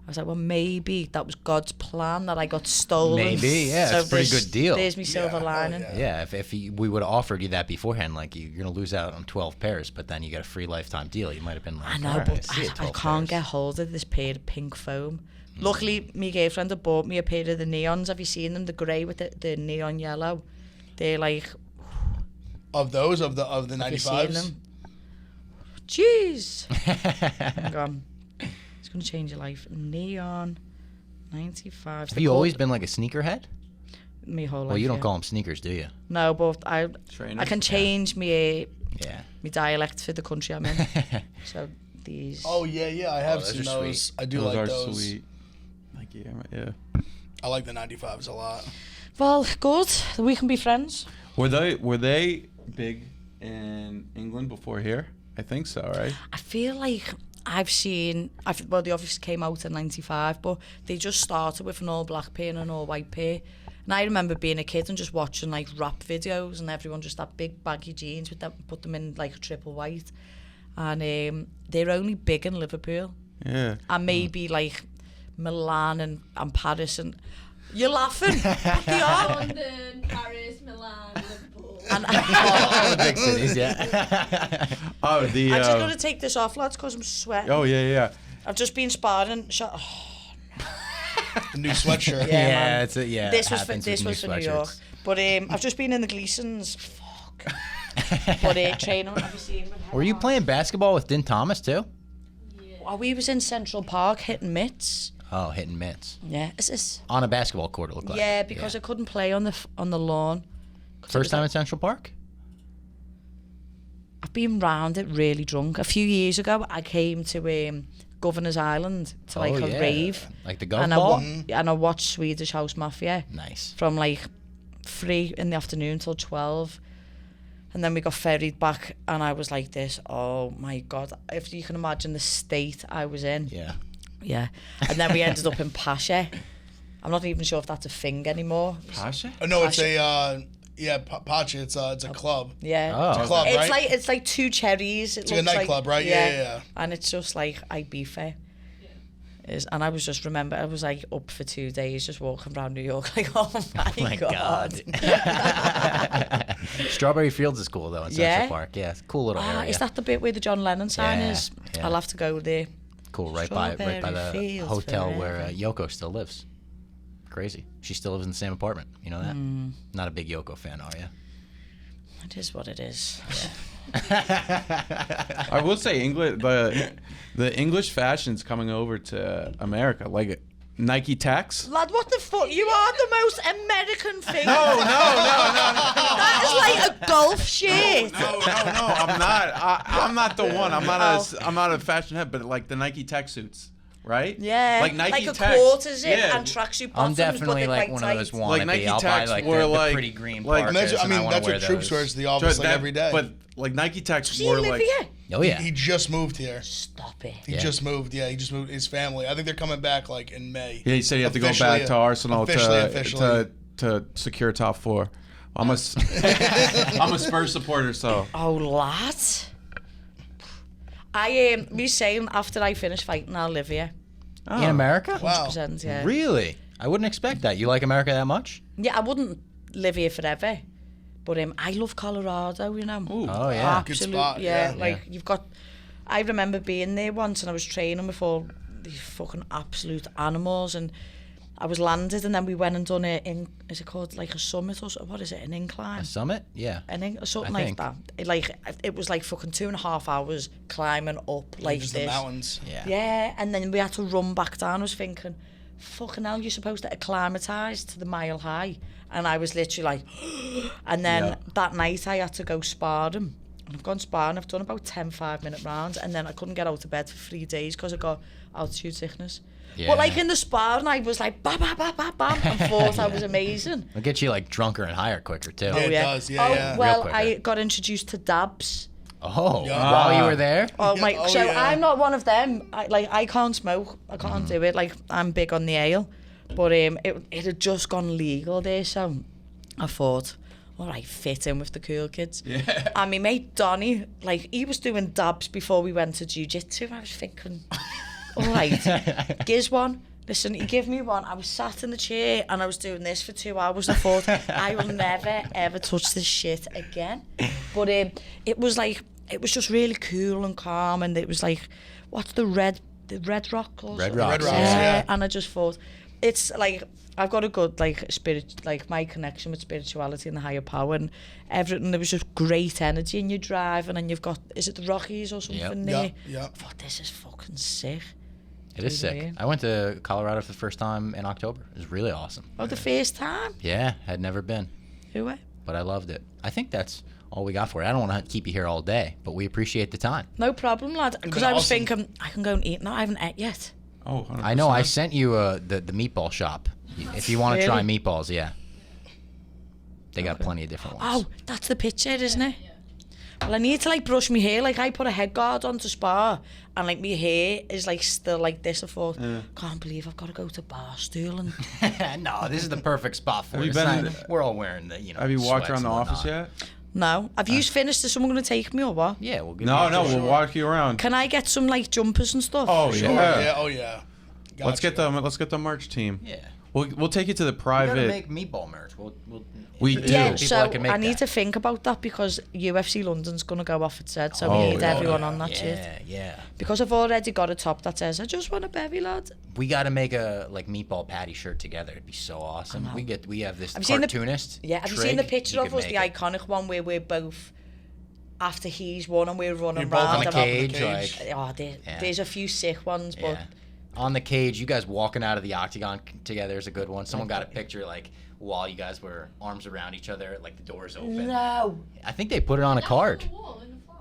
I was like, well, maybe that was God's plan that I got stolen. Maybe, yeah, so it's a pretty good deal. There's me silver lining. Yeah, if we would have offered you that beforehand, like you're going to lose out on 12 pairs, but then you get a free lifetime deal, you might have been like, I know, but I can't get hold of this pair of pink foam. Luckily, my girlfriend had bought me a pair of the neons. Have you seen them? The grey with the neon yellow. They're like... Of those, of the 95s? Have you seen them? Jeez. I'm gone. It's going to change your life. Neon 95. Have you always been like a sneakerhead? My whole life. Well, you don't call them sneakers, do you? No, but I can change my dialect for the country I'm in. So these. Oh yeah, I have seen those. Sweet. I do like those. Those are sweet. Like yeah. I like the 95s a lot. Well, good. We can be friends. Were they big in England before here? I think so, right? I feel like they obviously came out in 95, but they just started with an all black pair and an all white pair. And I remember being a kid and just watching like rap videos, and everyone just had big baggy jeans with them, put them in like a triple white. And they're only big in Liverpool. Yeah. And maybe like Milan and Paris. And you're laughing. They are. London, Paris, Milan, Liverpool. And all the big cities, yeah. Oh, I'm just going to take this off, lads, because I'm sweating. Oh, yeah. I've just been sparring. The new sweatshirt. Yeah, This was for New York. sweatshirts. But I've just been in the Gleasons. Fuck York. But training, have you seen him? Were you playing basketball with Din Thomas too? Oh, we was in Central Park hitting mitts. Oh, hitting mitts. Yeah, is this? On a basketball court, it looked like. Yeah, because I couldn't play on the lawn. First time in Central Park? I've been round it really drunk. A few years ago, I came to Governor's Island to like a rave. Like the golf ball? And I watched Swedish House Mafia. Nice. From like 3 in the afternoon till 12. And then we got ferried back and I was like this, oh my God. If you can imagine the state I was in. Yeah. Yeah. And then we ended up in Pasha. I'm not even sure if that's a thing anymore. Pasha? Oh, no, it's a Pacha. It's a club. Yeah. Oh. It's a club, right? It's like 2 cherries. It's like a nightclub, right? Yeah. And it's just like Ibiza. And I was just I was like up for 2 days just walking around New York like, oh my God. Strawberry Fields is cool though in Central Park. Yeah, it's a cool little area. Is that the bit where the John Lennon sign is? Yeah. I'll have to go there. Cool, right by the Fields hotel forever. where Yoko still lives. Crazy. She still lives in the same apartment. You know that? Not a big Yoko fan, are you? It is what it is. I will say the English fashion's coming over to America, like Nike Tech. Lad, what the fuck? You are the most American thing. No. That is like a golf shirt. No. I'm not the one. I'm not a fashion head, but like the Nike Tech suits, right? Yeah. Like Nike a Tech. quarter zip and tracksuit I'm bottoms. definitely but like quite one tight. of those wannabe. Like Nike I'll buy Techs like were the like pretty green like Parkers. I mean, that's what wear Troops those. wears to the office every day. But like Nike Techs Does he were live like. here? Oh yeah. He just moved here. Stop it. He just moved. Yeah, he just moved his family. I think they're coming back like in May. Yeah, he said he had to go back to Arsenal to secure top 4. I'm a Spurs supporter, so. Oh, lad. We saying after I finish fighting, I'll live here. In America? Wow. 100%, yeah. Really? I wouldn't expect that. You like America that much? Yeah, I wouldn't live here forever. But I love Colorado, you know. Ooh. Oh yeah. Good spot, yeah. Like you've got. I remember being there once, and I was training with all these fucking absolute animals, and I was landed, and then we went and done is it called like a summit or what is it? An incline? A summit? Yeah. Something I like think. that. It was like fucking 2.5 hours climbing up like Just this. the mountains. Yeah. Yeah, and then we had to run back down. I was thinking, fucking hell, you're supposed to acclimatise to the mile high. And I was literally like, and then that night I had to go sparring. And I've gone sparring, I've done about 10 5-minute rounds, and then I couldn't get out of bed for 3 days because I got altitude sickness. Yeah. But like in the sparring, I was like, bam, bam, bam, bam, bam, and thought I was amazing. It'll get you like drunker and higher quicker too. Yeah, it does. Yeah, yeah. Well, Real I quicker. got introduced to dabs. Oh, Yeah. while you were there? Oh my! Oh, so yeah. I'm not one of them. I can't smoke. I can't do it. Like I'm big on the ale, but it had just gone legal there, so I thought, all right, fit in with the cool kids. Yeah. And my mate Donnie, like he was doing dabs before we went to jiu-jitsu. I was thinking, all right, gives one. Listen, he gave me one. I was sat in the chair and I was doing this for 2 hours. I thought, I will never, ever touch this shit again. But it was just really cool and calm. And it was like, what's the Red Rock? Or Red something? Rocks, yeah. And I just thought, it's like, I've got a good, like, spirit, like, my connection with spirituality and the higher power and everything. There was just great energy in your drive. And then you've got, is it the Rockies or something there? Yeah. I thought, this is fucking sick. It is sick. Yeah. I went to Colorado for the first time in October. It was really awesome. Oh, the first time? Yeah, had never been, Who were? but I loved it. I think that's all we got for it. I don't want to keep you here all day, but we appreciate the time. No problem, lad. Because been I was awesome. thinking, I can go and eat. No, I haven't ate yet. Oh, 100%. I know I sent you the meatball shop. If you want to try Really? meatballs, yeah. They got plenty of different ones. Oh, that's the picture, isn't it? Well, I need to like brush my hair. Like I put a head guard on to spar, and like my hair is like still like this. I thought, can't believe I've got to go to Barstool and No, this is the perfect spot for Have it. you It's been not- we're all wearing the, Have you walked sweats around the and office whatnot. yet? no. Have you finished? Is someone going to take me or what? Yeah, we'll give No, you no, a tour. we'll walk you around. Can I get some like jumpers and stuff? Oh, Sure. yeah. Yeah. Oh yeah. Let's get the merch team. Yeah. We'll take it to the We private. gotta make Meatball merch. We introduce do. Yeah, people so that can make I need that. to think about that because UFC London's going to go off its head, so we need everyone on that shit. Yeah. Because I've already got a top that says, I just want a bevy, lad. We got to make a Meatball Patty shirt together. It'd be so awesome. We have this Have you seen cartoonist. Have you seen the Trig. picture You of could us, the make it. iconic one where we're both, after he's won and we're running You're both round. on the top of the cage, cage. like There's a few sick ones, but... Yeah. On the cage, you guys walking out of the octagon together is a good one. Someone got a picture like while you guys were arms around each other, like the doors open. No. I think they put it on a card. On the wall in the flat.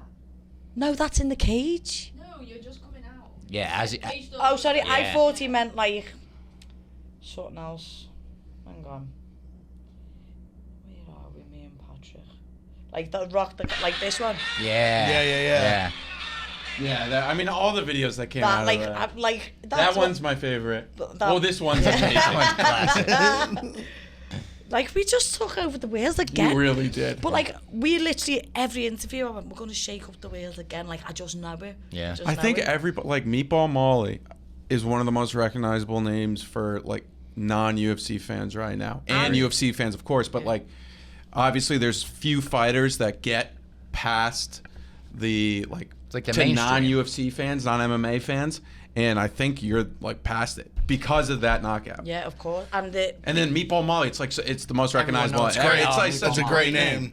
No, that's in the cage. No, you're just coming out. Yeah, as Cage door. Oh, sorry, I Yeah. thought he meant like something else. Hang on. Where are we, me and Patrick? Like the rock, like this one. yeah. Yeah, I mean, all the videos that came out That of that. that's That what- one's my favorite. that- Well, this one's amazing. Classic. Like we just took over the wheels You again. really did. But like we literally every interview I went, we're gonna shake up the wheels again. Like I just know it. Yeah. Just I know think it. everybody, like Meatball Molly, is one of the most recognizable names for like non-UFC fans right now, and UFC fans, of course. But like, obviously, there's few fighters that get past the like, like the to mainstream. non-UFC fans, non-MMA fans, and I think you're like past it because of that knockout. Yeah, of course. And And then Meatball Molly, it's like it's the most recognizable. knows It's great. like That's a great name.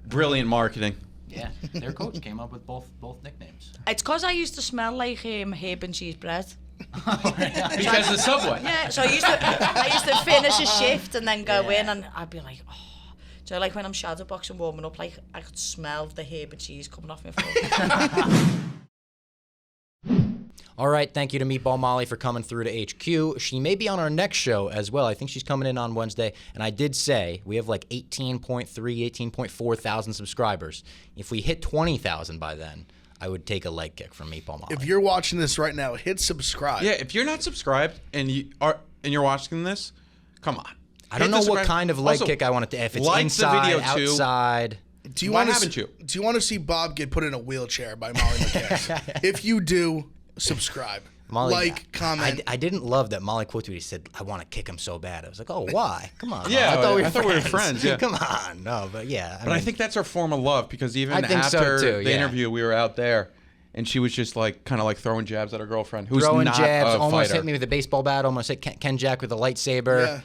Brilliant marketing. Yeah, their coach came up with both nicknames. it's because I used to smell like herb and cheese bread. Because the Subway. Yeah, so I used to finish a shift and then go in and I'd be like, oh. So like when I'm shadow boxing warming up, like I could smell the herb and cheese coming off my foot. All right, thank you to Meatball Molly for coming through to HQ. She may be on our next show as well. I think she's coming in on Wednesday. And I did say we have like 18.4 thousand subscribers. If we hit 20,000 by then, I would take a leg kick from Meatball Molly. If you're watching this right now, hit subscribe. Yeah, if you're not subscribed and you're watching this, come on. I don't Hit know the what subscribe- kind of leg Also, kick I want it to. If it's like the inside, video too. outside. Do you Why want haven't you? Do you want to see Bob get put in a wheelchair by Molly McCann? If you do, subscribe. Molly, Like, comment. I didn't love that Molly quoted. He said, "I want to kick him so bad." I was like, "Oh, why? Come on." Yeah, Molly. I thought we were friends, yeah. Come on, no, but yeah. But I think that's our form of love because even I think so, after too, the yeah. interview, we were out there, and she was just like kind of like throwing jabs at her girlfriend, who's throwing not jabs, a almost fighter. hit me with a baseball bat, almost hit Ken Jack with a lightsaber.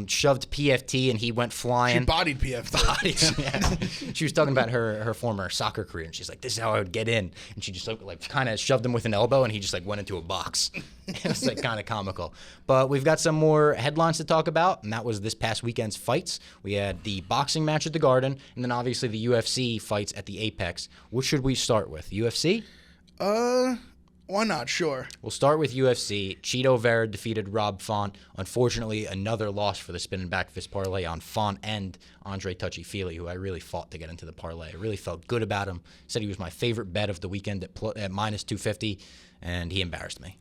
Shoved PFT and he went She flying. bodied PF. Yeah. She was talking about her former soccer career, and she's like, "This is how I would get in." And she just like kind of shoved him with an elbow, and he just like went into a box. It was like kind of comical. But we've got some more headlines to talk about, and that was this past weekend's fights. We had the boxing match at the Garden, and then obviously the UFC fights at the Apex. What should we start with? UFC? Why not? Sure. We'll start with UFC. Cheeto Vera defeated Rob Font. Unfortunately, another loss for the spinning back fist parlay on Font and Andre Touchy-Feely, who I really fought to get into the parlay. I really felt good about him. Said he was my favorite bet of the weekend at minus 250, and he embarrassed me.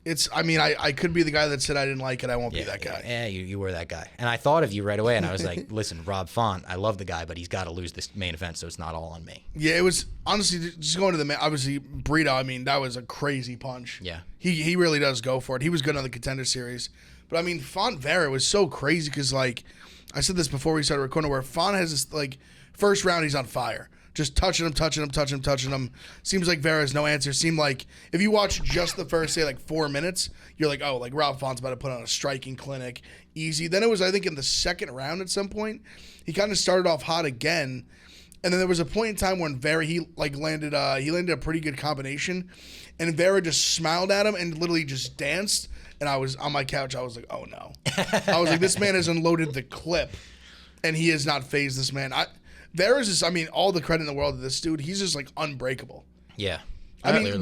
I could be the guy that said I didn't like it. I won't be that guy. Yeah, you were that guy. And I thought of you right away, and I was like, listen, Rob Font, I love the guy, but he's got to lose this main event, so it's not all on me. Yeah, it was honestly just going to the obviously Brito. I mean, that was a crazy punch. Yeah. He really does go for it. He was good on the Contender Series, but I mean, Font Vera was so crazy because like I said this before we started recording, where Font has this like first round he's on fire. Just touching him. Seems like Vera has no answer. Seemed like if you watch just the first, say, like 4 minutes, you're like, oh, like Rob Font's about to put on a striking clinic. Easy. Then it was, I think, in the second round at some point, he kind of started off hot again. And then there was a point in time when Vera, he landed a pretty good combination. And Vera just smiled at him and literally just danced. And I was on my couch. I was like, oh, no. I was like, this man has unloaded the clip. And he has not phased this man. Vera's just, I mean, all the credit in the world to this dude. He's just like unbreakable. Yeah. I mean, Clearly.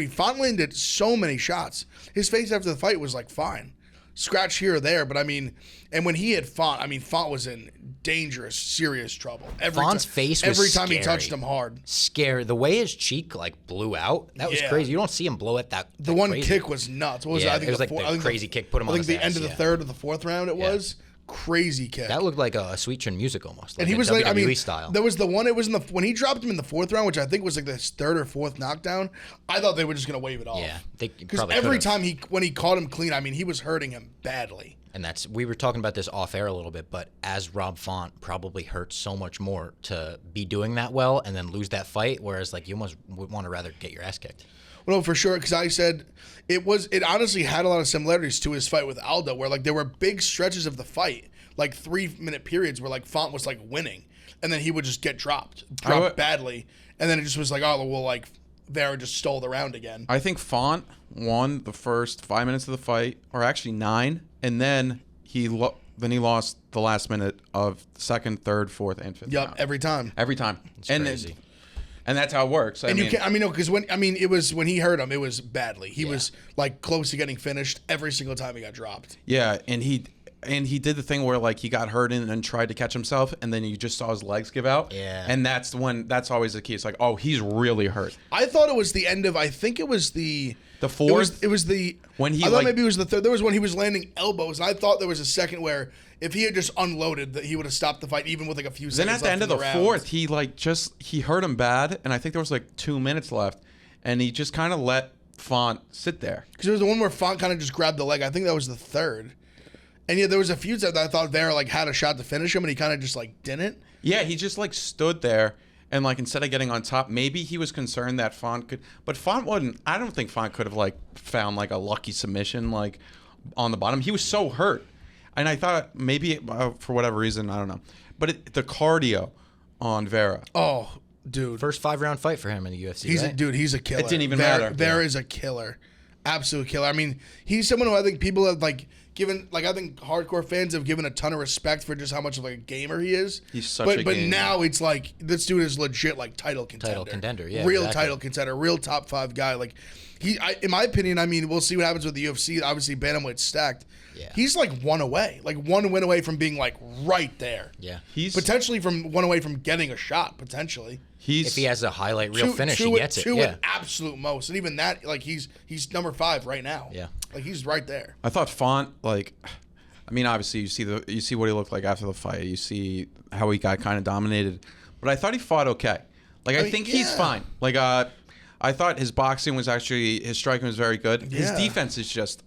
Font landed so many shots. His face after the fight was like fine. Scratch here or there, but I mean, and when he hit Font, I mean, Font was in dangerous, serious trouble. Font's face was every time he scary. touched him hard. Scary. The way his cheek like blew out, that was Yeah. crazy. You don't see him blow at that. The one crazy. kick was nuts. What was yeah, it? I think it was like the crazy kick put him on I think his the end ass, of the yeah. third or the fourth round it was. crazy kick. That looked like a Sweet Chin music almost. And he was WWE like, I mean, style. there was the one. It was when he dropped him in the 4th round, which I think was like the 3rd or 4th knockdown. I thought they were just gonna wave it off. Yeah, because every time when he caught him clean, I mean, he was hurting him badly. And we were talking about this off air a little bit, but as Rob Font probably hurts so much more to be doing that well and then lose that fight, whereas like you almost would want to rather get your ass kicked. Well, no, for sure, because I said it honestly had a lot of similarities to his fight with Aldo, where like there were big stretches of the fight, like 3-minute periods where like Font was like winning, and then he would just get dropped badly, and then it just was like, oh well, like Vera just stole the round again. I think Font won the first 5 minutes of the fight, or actually 9, and then he lost the last minute of the 2nd, 3rd, 4th, and 5th. Yep, round. every time. Every time. It's crazy. And that's how it works. And you can't. I mean, no, because it was when he hurt him, it was badly. He was like close to getting finished every single time he got dropped. Yeah, and he did the thing where like he got hurt and tried to catch himself, and then you just saw his legs give out. Yeah. And that's always the key. It's like, oh, he's really hurt. I thought it was the end of. I think it was the 4th. It was the when he. I thought maybe it was the 3rd. There was when he was landing elbows, and I thought there was a second where if he had just unloaded, that he would have stopped the fight even with like a few seconds. Then at the end of the round. 4th, he hurt him bad, and I think there was like 2 minutes left, and he just kind of let Font sit there. Because there was the one where Font kind of just grabbed the leg. I think that was the 3rd. And yeah, there was a few times that I thought Vera like had a shot to finish him, and he kind of just like didn't. Yeah, he just like stood there, and like instead of getting on top, maybe he was concerned that Font could, but Font wasn't. I don't think Font could have like found like a lucky submission like on the bottom. He was so hurt, and I thought maybe for whatever reason, I don't know, but the cardio on Vera. Oh, dude, First 5-round fight for him in the UFC. he's right? a dude. He's a killer. It didn't even matter. Vera is a killer, absolute killer. I mean, he's someone who I think people have like given, like I think hardcore fans have given a ton of respect for just how much of like a gamer he is. He's such a But gamer. now it's like this dude is legit like title contender. Yeah, real exactly. title contender, real top 5 guy. Like in my opinion, I mean, we'll see what happens with the UFC. Obviously, bantamweight's stacked. Yeah. He's like one win away from being like right there. Yeah. He's Potentially from one away from getting a shot. Potentially. If he has a highlight reel finish, he two gets it. Two Yeah. at absolute most, and even that, like he's number 5 right now. Yeah. Like he's right there. I thought Font, like, I mean, obviously you see what he looked like after the fight. You see how he got kind of dominated, but I thought he fought okay. Like I think he's fine. Like I thought his boxing was actually, his striking was very good. His defense is just.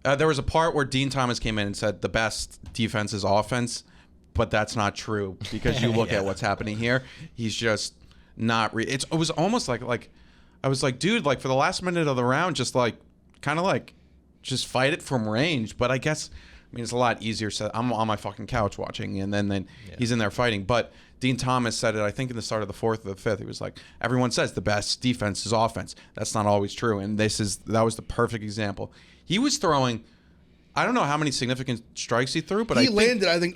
There was a part where Dean Thomas came in and said the best defense is offense, but that's not true because you look at what's happening here. He's just not. It was almost like I was like, dude, like for the last minute of the round, just like kind of like just fight it from range. But I guess, I mean, it's a lot easier. So I'm on my fucking couch watching, and then he's in there fighting. But Dean Thomas said it, I think, in the start of the 4th or the 5th. He was like, everyone says the best defense is offense. That's not always true, and that was the perfect example. He was throwing, I don't know how many significant strikes he threw, but he landed, I think,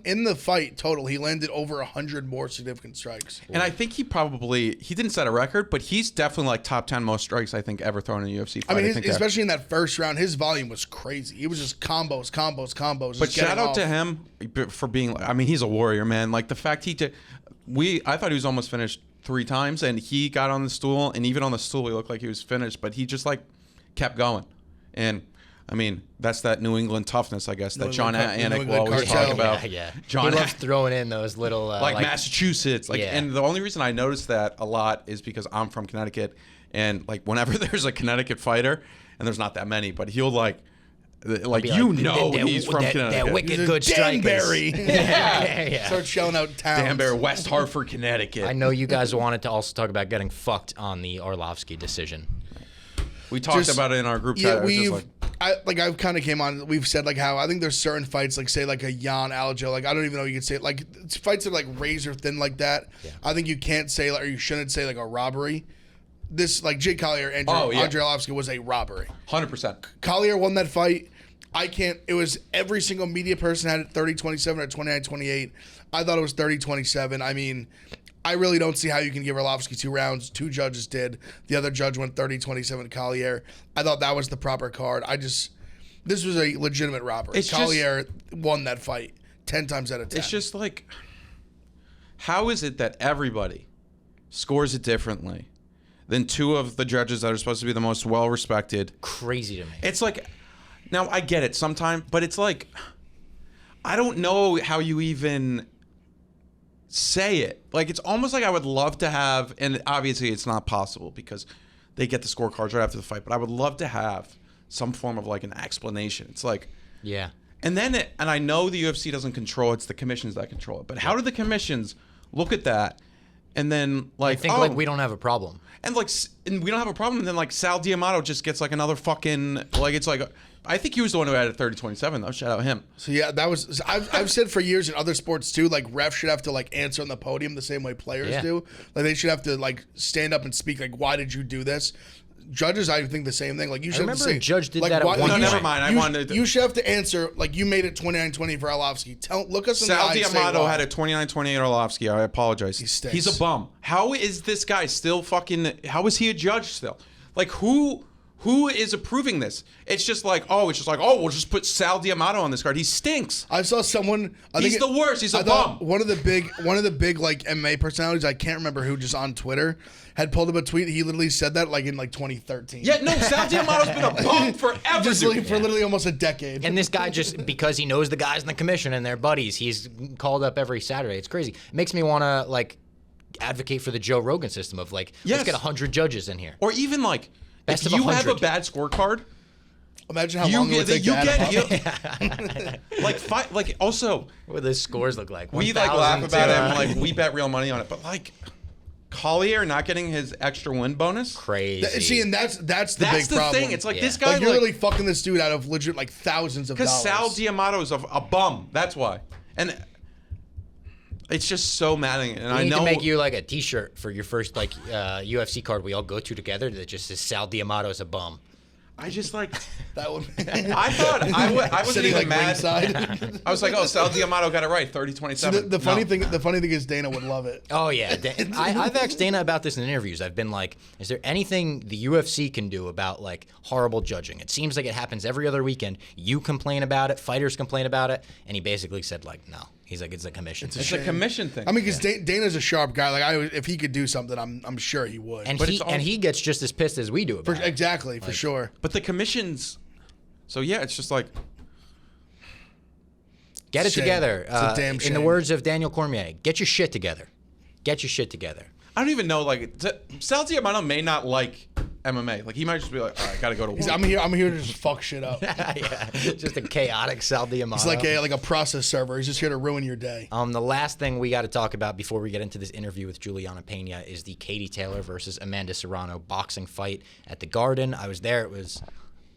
in the fight total, he landed over 100 more significant strikes. And I think he didn't set a record, but he's definitely like top 10 most strikes I think ever thrown in a UFC fight. I mean, especially in that first round, his volume was crazy. It was just combos. But shout out to him for being, I mean, he's a warrior, man. Like the fact I thought he was almost finished 3 times, and he got on the stool, and even on the stool he looked like he was finished, but he just like kept going. And I mean, that's that New England toughness, I guess, that John Anik will always talk about. Yeah. John he loves throwing in those little like Massachusetts, like, Yeah. and the only reason I noticed that a lot is because I'm from Connecticut, and like whenever there's a Connecticut fighter, and there's not that many, but he'll like he's from Connecticut. They're wicked good strikers. Danbury. Yeah. Start shelling out towns. Danbury, West Hartford, Connecticut. I know you guys wanted to also talk about getting fucked on the Arlovsky decision. We talked about it in our group chat. Yeah, I've kind of came on. We've said like how I think there's certain fights, like say like a Jan Aljo, like I don't even know you could say it, like it's fights that are like razor thin like that. Yeah. I think you can't say or you shouldn't say like a robbery. This like Jake Collier and Andrei Arlovsky was a robbery. 100%. Collier won that fight. I can't. It was every single media person had it 30-27 or 29-28. I thought it was 30-27. I mean, I really don't see how you can give Arlovsky 2 rounds. 2 judges did. The other judge went 30-27 Collier. I thought that was the proper card. This was a legitimate robbery. Collier won that fight 10 times out of 10. It's just like, how is it that everybody scores it differently than 2 of the judges that are supposed to be the most well-respected? Crazy to me. It's like, now I get it sometimes, but it's like, I don't know how you even say it. Like, it's almost like I would love to have, and obviously it's not possible because they get the scorecards right after the fight, but I would love to have some form of like an explanation. It's like, yeah. And then, and I know the UFC doesn't control it, it's the commissions that control it, but how do the commissions look at that and then like, I think like we don't have a problem. And like, and we don't have a problem, and then like Sal D'Amato just gets like another fucking, like, it's like, I think he was the one who had a 30-27 though. Shout out him. So yeah, that was I've said for years in other sports too. Like refs should have to like answer on the podium the same way players do. Like they should have to like stand up and speak. Like, why did you do this? Judges, I think the same thing. Like you should I have to remember say, a judge did like, that at one No, point. never mind. I wanted to, you should have to answer. Like you made it 29-20 for Arlovsky. Look us in the Sal eye. D'Amato say had a 29-28 Arlovsky. I apologize. He stinks. He's a bum. How is this guy still fucking? How is he a judge still? Like who is approving this? It's just like, we'll just put Sal D'Amato on this card. He stinks. I saw someone. He's the worst. He's a bum. One of the big like MMA personalities. I can't remember who. Just on Twitter had pulled up a tweet. He literally said that like in like 2013. Yeah, no, Sal D'Amato's been a bum forever. Just for literally almost a decade. And this guy just, because he knows the guys in the commission and they're buddies, he's called up every Saturday. It's crazy. It makes me want to like advocate for the Joe Rogan system of like, let's get 100 judges in here. Or even like, Best if of you have 100. a bad scorecard, Imagine how long it would take to add up. like also, What do the scores look like? we like laugh about it and like we bet real money on it, but like Collier not getting his extra win bonus, Crazy. See, and that's the big the problem. thing. It's like Yeah. this guy Like you're literally fucking this dude out of legit like thousands of because dollars. Sal D'Amato is a bum. That's why, and it's just so maddening. And We I need know to make you like a T-shirt for your first like UFC card we all go to together that just says Sal D'Amato's a bum. I just like. That would. I thought I wasn't Sitting even like mad. ringside. I was like, Sal D'Amato got it right, 30-27. See, the funny No. thing is Dana would love it. Oh yeah, I've asked Dana about this in interviews. I've been like, is there anything the UFC can do about like horrible judging? It seems like it happens every other weekend. You complain about it, fighters complain about it, and he basically said like, no. He's like, it's a commission. It's a commission thing. I mean, because Dana's a sharp guy. Like, if he could do something, I'm sure he would. And he gets just as pissed as we do about it. Exactly, for sure. But the commissions. So yeah, it's just like. Get it Shame. together. It's a damn In the shame. words of Daniel Cormier, get your shit together. Get your shit together. I don't even know. Like, Sal D'Amato may not like MMA. Like, he might just be like, all right, gotta go to work. I'm here to just fuck shit up. Yeah, just a chaotic Sal D'Amato. He's like a process server. He's just here to ruin your day. The last thing we got to talk about before we get into this interview with Julianna Pena is the Katie Taylor versus Amanda Serrano boxing fight at the Garden. I was there. It was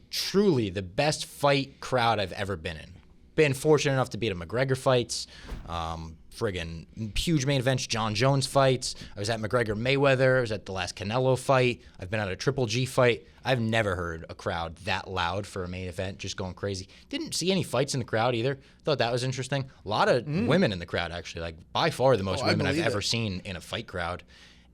truly the best fight crowd I've ever been in. Been fortunate enough to be at a McGregor fights, friggin' huge main events, John Jones fights. I was at McGregor Mayweather. I was at the last Canelo fight. I've been at a Triple G fight. I've never heard a crowd that loud for a main event, just going crazy. Didn't see any fights in the crowd either. Thought that was interesting. A lot of women in the crowd, actually. Like, by far the most women I've ever seen in a fight crowd.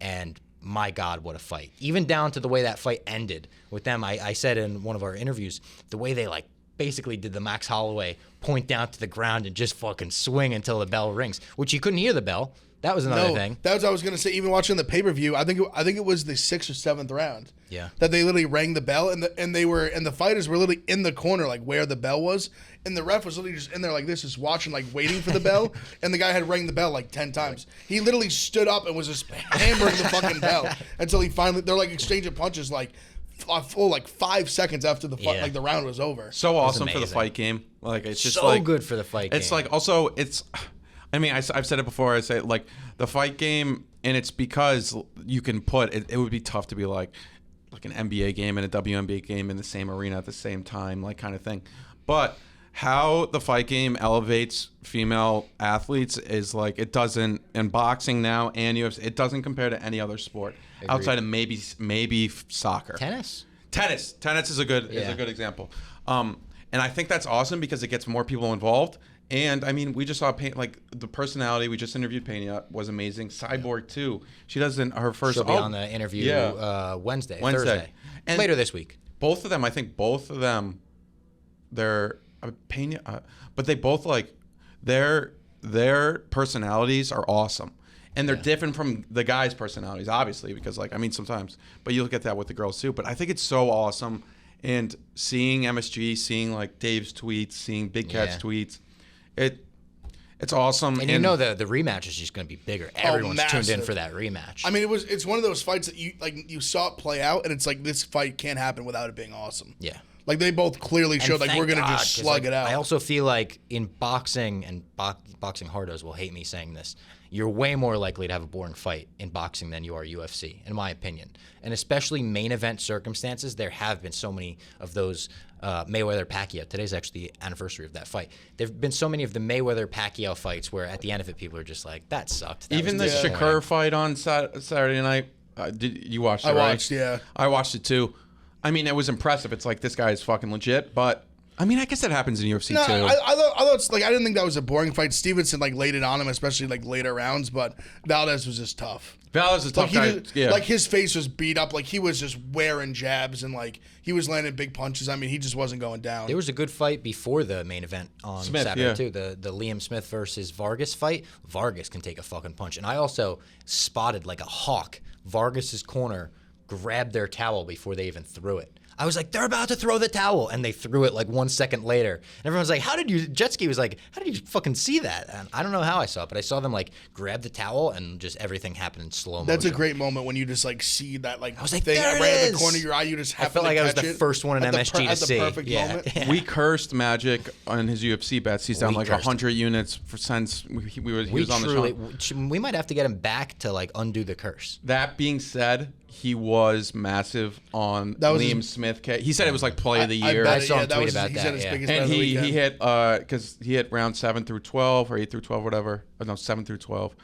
And my God, what a fight. Even down to the way that fight ended with them. I said in one of our interviews, the way they like basically did the Max Holloway point down to the ground and just fucking swing until the bell rings, which you couldn't hear the bell. That was another thing. That was what I was gonna say. Even watching the pay-per-view, I think it was the 6th or 7th round. Yeah. That they literally rang the bell and the fighters were literally in the corner like where the bell was, and the ref was literally just in there like this, just watching, like waiting for the bell, and the guy had rang the bell like 10 times. He literally stood up and was just hammering the fucking bell until he finally. They're like exchanging punches like a full like 5 seconds after the fight, like the round was over. So awesome for the amazing. fight game. Like, it's just So like good for the fight game. It's like also it's. I mean, I've said it before. I say like the fight game, and it's because you can put it. It would be tough to be like an NBA game and a WNBA game in the same arena at the same time, like kind of thing. But how the fight game elevates female athletes is like it doesn't in boxing now and UFC. It doesn't compare to any other sport outside of maybe soccer. Tennis Tennis is a good example. And I think that's awesome because it gets more people involved. And I mean, we just saw like the personality. We just interviewed Pena was amazing. Cyborg too. She does her first. She'll be on the interview Wednesday, Thursday, and later this week. Both of them, I think, they're Pena, but they both like their personalities are awesome, and they're different from the guys' personalities, obviously, because like I mean sometimes, but you look at that with the girls too. But I think it's so awesome, and seeing MSG, seeing like Dave's tweets, seeing Big Cat's tweets. It's awesome. And you know the rematch is just going to be bigger. Everyone's tuned in massive. for that rematch. I mean, it's one of those fights that you saw it play out, and it's like this fight can't happen without it being awesome. Yeah. Like they both clearly showed like we're gonna just slug it out. I also feel like in boxing, and boxing hardos will hate me saying this, you're way more likely to have a boring fight in boxing than you are UFC, in my opinion. And especially main event circumstances, there have been so many of those Mayweather-Pacquiao. Today's actually the anniversary of that fight. There have been so many of the Mayweather-Pacquiao fights where at the end of it, people are just like, that sucked. That Even the Shakur fight on Saturday night, did you watch it, right? I watched, yeah. I watched it too. I mean, it was impressive. It's like, this guy is fucking legit, but I mean, I guess that happens in UFC too. I thought it's like I didn't think that was a boring fight. Stevenson like laid it on him, especially like later rounds, but Valdez was just tough. Valdez is a tough guy. Yeah. Like his face was beat up, like he was just wearing jabs and like he was landing big punches. I mean, he just wasn't going down. There was a good fight before the main event on Saturday too. The Liam Smith versus Vargas fight. Vargas can take a fucking punch, and I also spotted like a hawk Vargas's corner grabbed their towel before they even threw it. I was like, they're about to throw the towel, and they threw it like 1 second later. And everyone's like, how did you? Jetski was like, how did you fucking see that? And I don't know how I saw it, but I saw them like grab the towel, and just everything happened in slow motion. That's a great moment when you just like see that like I was like, thing there it right is. at the corner of your eye. You just happen I felt to like I was catch the it first one in MSG to see. at the perfect moment. Yeah. We cursed Magic on his UFC bets. He's down We like cursed 100 units since he was on the show. We might have to get him back to like undo the curse. That being said, he was massive on That was Liam his- Smith. He said it was like play of the year. I saw him tweet was about he that, said his yeah. biggest bet And of the he weekend. hit because he hit round 7 through 12 or 8 through 12, whatever. Oh, no, 7 through 12.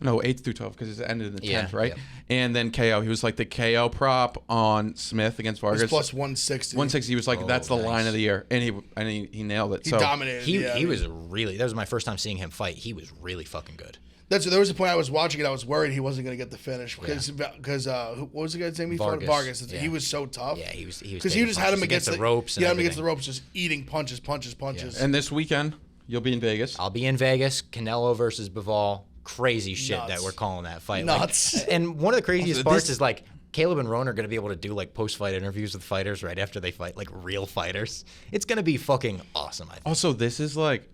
No, 8 through 12 because it ended in the 10th, right? Yeah. And then KO. He was like the KO prop on Smith against It was Vargas. plus 160. 160. He was like, that's the line of the year, and he nailed it. He so dominated. He was really. That was my first time seeing him fight. He was really fucking good. There was a point I was watching it. I was worried he wasn't going to get the finish because what was the guy's name? He fought? Vargas. Yeah. He was so tough. Yeah, he was because he just had him against the ropes. He And had him against everything. the ropes, just eating punches. And this weekend, you'll be in Vegas. I'll be in Vegas. Canelo versus Bivol. Crazy shit Nuts. that we're calling that fight. Nuts. Like, and one of the craziest Also, parts is like Caleb and Roan are going to be able to do like post-fight interviews with fighters right after they fight, like real fighters. It's going to be fucking awesome. I think. Also, this is like,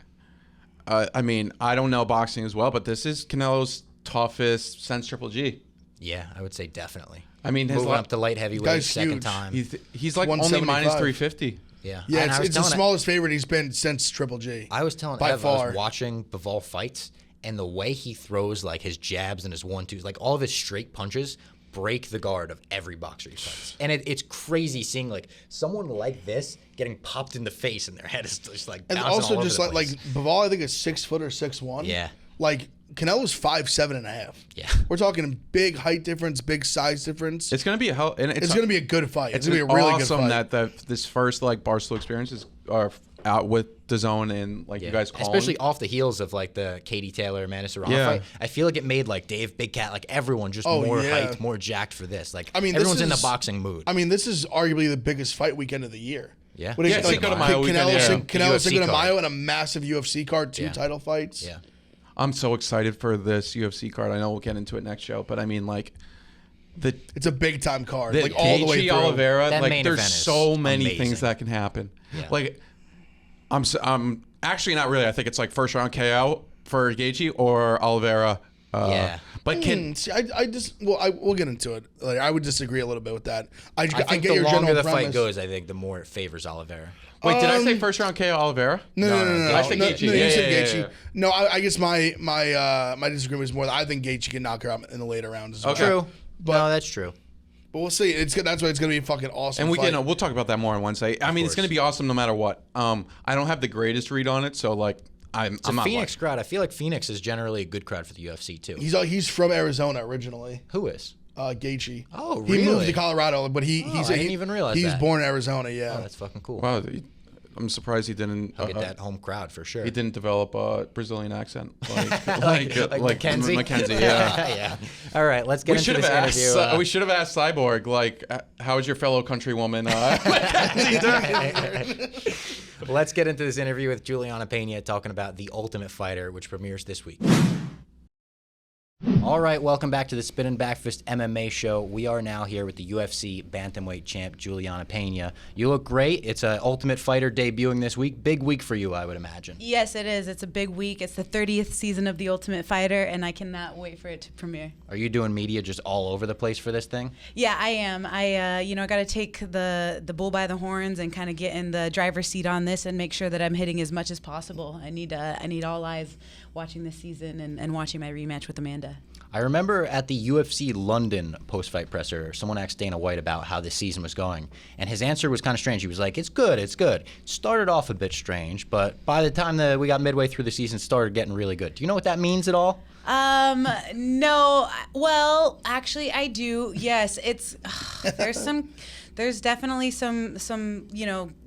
I mean, I don't know boxing as well, but this is Canelo's toughest since Triple G. Yeah, I would say definitely. I mean, his moving up to light heavyweight Guy's second huge. time. He's like only minus 175. 350. Yeah, Yeah, And I was it's the telling smallest favorite he's been since Triple G. I was telling by Ev, I far. was watching Bivol fights, and the way he throws like his jabs and his 1-2s, like all of his straight punches, break the guard of every boxer he fights. And it's crazy seeing like someone like this getting popped in the face, and their head is just like And bouncing also all just over the like place. Bivol, I think is 6 foot or 6'1". Yeah. Like Canelo's 5'7.5". Yeah. We're talking big height difference, big size difference. It's gonna be a hell, and It's going to be a good fight. It's going to be a really good awesome fight. that this first like Barstool experiences are out with DAZN and like you guys calling. Especially off the heels of like the Katie Taylor Amanda Serrano Yeah. fight. I feel like it made like Dave Big Cat, like everyone just Oh, more yeah. hyped, more jacked for this. Like I mean, this everyone's in the is- boxing mood. I mean, this is arguably the biggest fight weekend of the year. Yeah. What is Yeah, it, Cinco de Mayo weekend, yeah. Canelo, UFC Cinco de card. Mayo, and a massive UFC card, 2 Yeah. title fights. yeah. I'm so excited for this UFC card. I know we'll get into it next show, but I mean like the It's a big time card, the like all the way Gaethje through. Oliveira, That like main there's event is so many amazing. things that can happen. Yeah. Like I'm actually not really. I think it's like first round KO for Gaethje or Oliveira. Yeah. But See, we'll get into it. Like, I would disagree a little bit with that. I I think get the your longer general the premise. fight goes, I think the more it favors Oliveira. wait, did I say first round KO Oliveira? No. I said Gaethje. No, Yeah, you said yeah, Gaethje. yeah. No, I guess my disagreement is more that I think Gaethje can knock her out in the later rounds as well. Okay. True. No, that's true. But we'll see. That's why it's going to be a fucking awesome And fight. we'll talk about that more on Wednesday. I mean, it's course. going to be awesome no matter what. I don't have the greatest read on it, so like I'm It's a not Phoenix crowd. I feel like Phoenix is generally a good crowd for the UFC too. He's from Arizona originally. Who is? Gaethje. Oh, He moved really? to Colorado, but I didn't even realize he's that. born in Arizona. Yeah. Oh, that's fucking cool. Wow, I'm surprised he didn't. He'll get that home crowd for sure. He didn't develop a Brazilian accent like Mackenzie. Mackenzie, yeah. yeah. All right, let's get We into should have this asked. interview. We should have asked Cyborg, like, how is your fellow countrywoman Mackenzie doing? Let's get into this interview with Julianna Pena talking about The Ultimate Fighter, which premieres this week. All right, welcome back to the Spin and Backfist MMA show. We are now here with the UFC bantamweight champ, Julianna Pena. You look great. It's an Ultimate Fighter debuting this week. Big week for you, I would imagine. Yes, it is. It's a big week. It's the 30th season of The Ultimate Fighter, and I cannot wait for it to premiere. Are you doing media just all over the place for this thing? Yeah, I am. I got to take the bull by the horns and kind of get in the driver's seat on this and make sure that I'm hitting as much as possible. I need all eyes watching this season and watching my rematch with Amanda. I remember at the UFC London post-fight presser, someone asked Dana White about how this season was going, and his answer was kind of strange. He was like, it's good, it's good. Started off a bit strange, but by the time that we got midway through the season, it started getting really good. Do you know what that means at all? No. Well, actually, I do. Yes, it's there's definitely some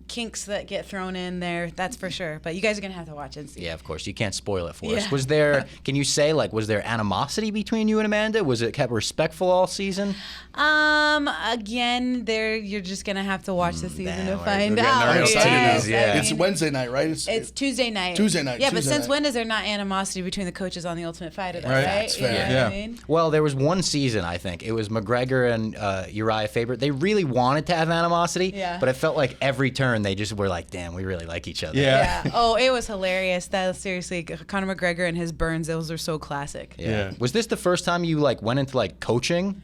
kinks that get thrown in there, that's for sure. But you guys are gonna have to watch and see. Yeah, of course. You can't spoil it for us. Was there? Can you say was there animosity between you and Amanda? Was it kept respectful all season? Again, you're just gonna have to watch the season to find out. I'm excited now. Yeah. It's Wednesday night, right? It's Tuesday night. Tuesday night. Yeah, Tuesday but since night. when is there not animosity between the coaches on The Ultimate Fighter? Though, Right. right? That's fair. You know Yeah. what I mean? Well, there was one season, I think. It was McGregor and Uriah Faber. They really wanted to have animosity, but it felt like every turn they just were like, damn, we really like each other. Yeah. Oh, it was hilarious. Seriously, Conor McGregor and his burns, those are so classic. Yeah. Was this the first time you went into coaching?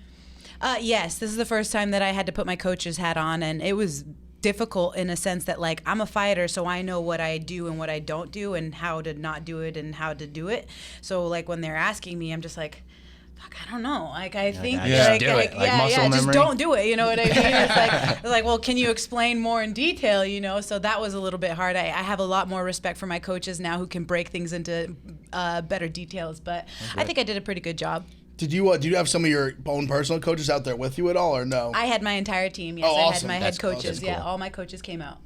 Yes, this is the first time that I had to put my coach's hat on, and it was difficult in a sense that I'm a fighter, so I know what I do and what I don't do and how to not do it and how to do it. So when they're asking me, I'm just like, fuck, I don't know. I think just do it. Muscle just memory. don't do it. You know what I mean? It's like, well, can you explain more in detail? So that was a little bit hard. I have a lot more respect for my coaches now who can break things into better details. But I think I did a pretty good job. Did you have some of your own personal coaches out there with you at all, or no? I had my entire team. Yes, Oh, I awesome. had my head coaches. cool. Yeah, all my coaches came out.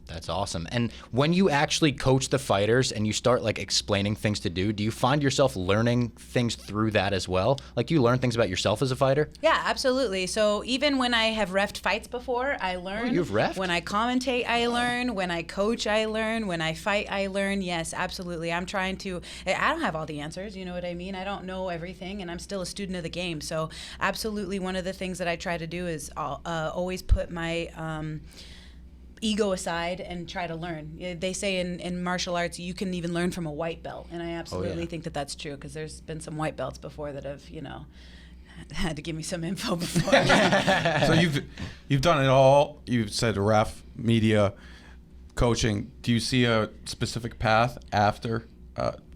That's awesome. And when you actually coach the fighters and you start explaining things to do you find yourself learning things through that as well? Do you learn things about yourself as a fighter? Yeah, absolutely. So even when I have reffed fights before, I learn. Oh, you've reffed? When I commentate, I learn. When I coach, I learn. When I fight, I learn. Yes, absolutely. I'm trying to. I don't have all the answers. You know what I mean? I don't know everything, and I'm still a student of the game. So absolutely, one of the things that I try to do is always put my ego aside and try to learn. They say in martial arts you can even learn from a white belt, and I absolutely think that that's true, because there's been some white belts before that have had to give me some info before. So you've done it all. You've said ref, media, coaching. Do you see a specific path after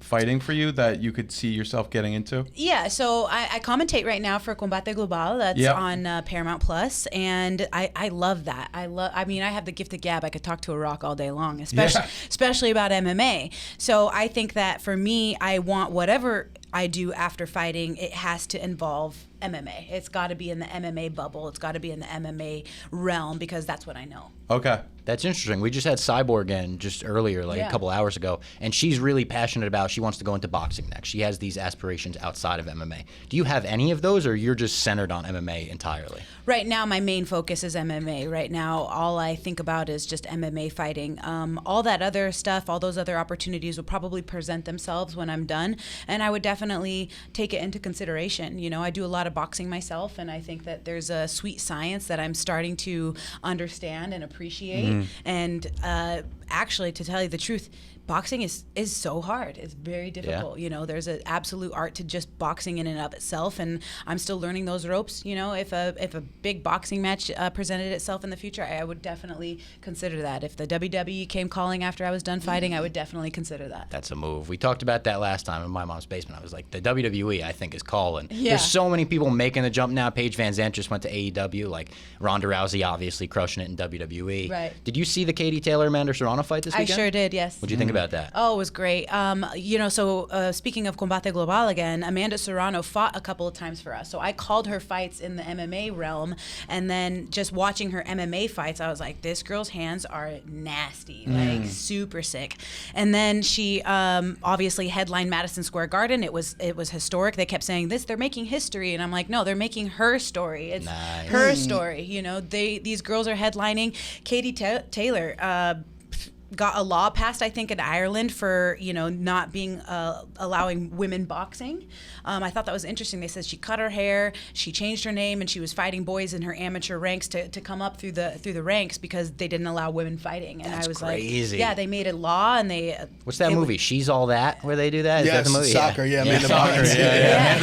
fighting for you that you could see yourself getting into? Yeah, so I commentate right now for Combate Global. That's on Paramount Plus, and I love that. I mean, I have the gift of gab. I could talk to a rock all day long, especially about MMA. So I think that for me, I want whatever I do after fighting, it has to involve MMA. It's got to be in the MMA bubble. It's got to be in the MMA realm, because that's what I know. Okay. That's interesting. We just had Cyborg in just earlier, a couple hours ago, and she's really passionate about, she wants to go into boxing next. She has these aspirations outside of MMA. Do you have any of those, or you're just centered on MMA entirely? Right now, my main focus is MMA. Right now, all I think about is just MMA fighting. All that other stuff, all those other opportunities will probably present themselves when I'm done, and I would definitely take it into consideration. I do a lot of boxing myself, and I think that there's a sweet science that I'm starting to understand and appreciate. And actually, to tell you the truth, boxing is so hard. It's very difficult. There's an absolute art to just boxing in and of itself, and I'm still learning those ropes. If a big boxing match presented itself in the future, I would definitely consider that. If the WWE came calling after I was done fighting, I would definitely consider that. That's a move. We talked about that last time in my mom's basement. I was like, the WWE, I think, is calling. Yeah. There's so many people making the jump now. Paige Van Zandt just went to AEW. Ronda Rousey, obviously crushing it in WWE. Right. Did you see the Katie Taylor-Amanda Serrano fight this weekend? I sure did, yes. What'd you think about that? Oh, it was great. So speaking of Combate Global again, Amanda Serrano fought a couple of times for us. So I called her fights in the MMA realm, and then just watching her MMA fights, I was like, this girl's hands are nasty, super sick. And then she obviously headlined Madison Square Garden. It was historic. They kept saying they're making history, and I'm like, no, they're making her story. It's her story. These girls are headlining. Katie Taylor. got a law passed, I think, in Ireland for, not being allowing women boxing. I thought that was interesting. They said she cut her hair, she changed her name, and she was fighting boys in her amateur ranks to come up through the ranks because they didn't allow women fighting. And That's I was crazy. like, yeah, they made a law, and they. What's that movie? She's All That, where they do that? Is Yeah, that the movie? soccer. Yeah, Amanda Soccer. Bynes. Yeah.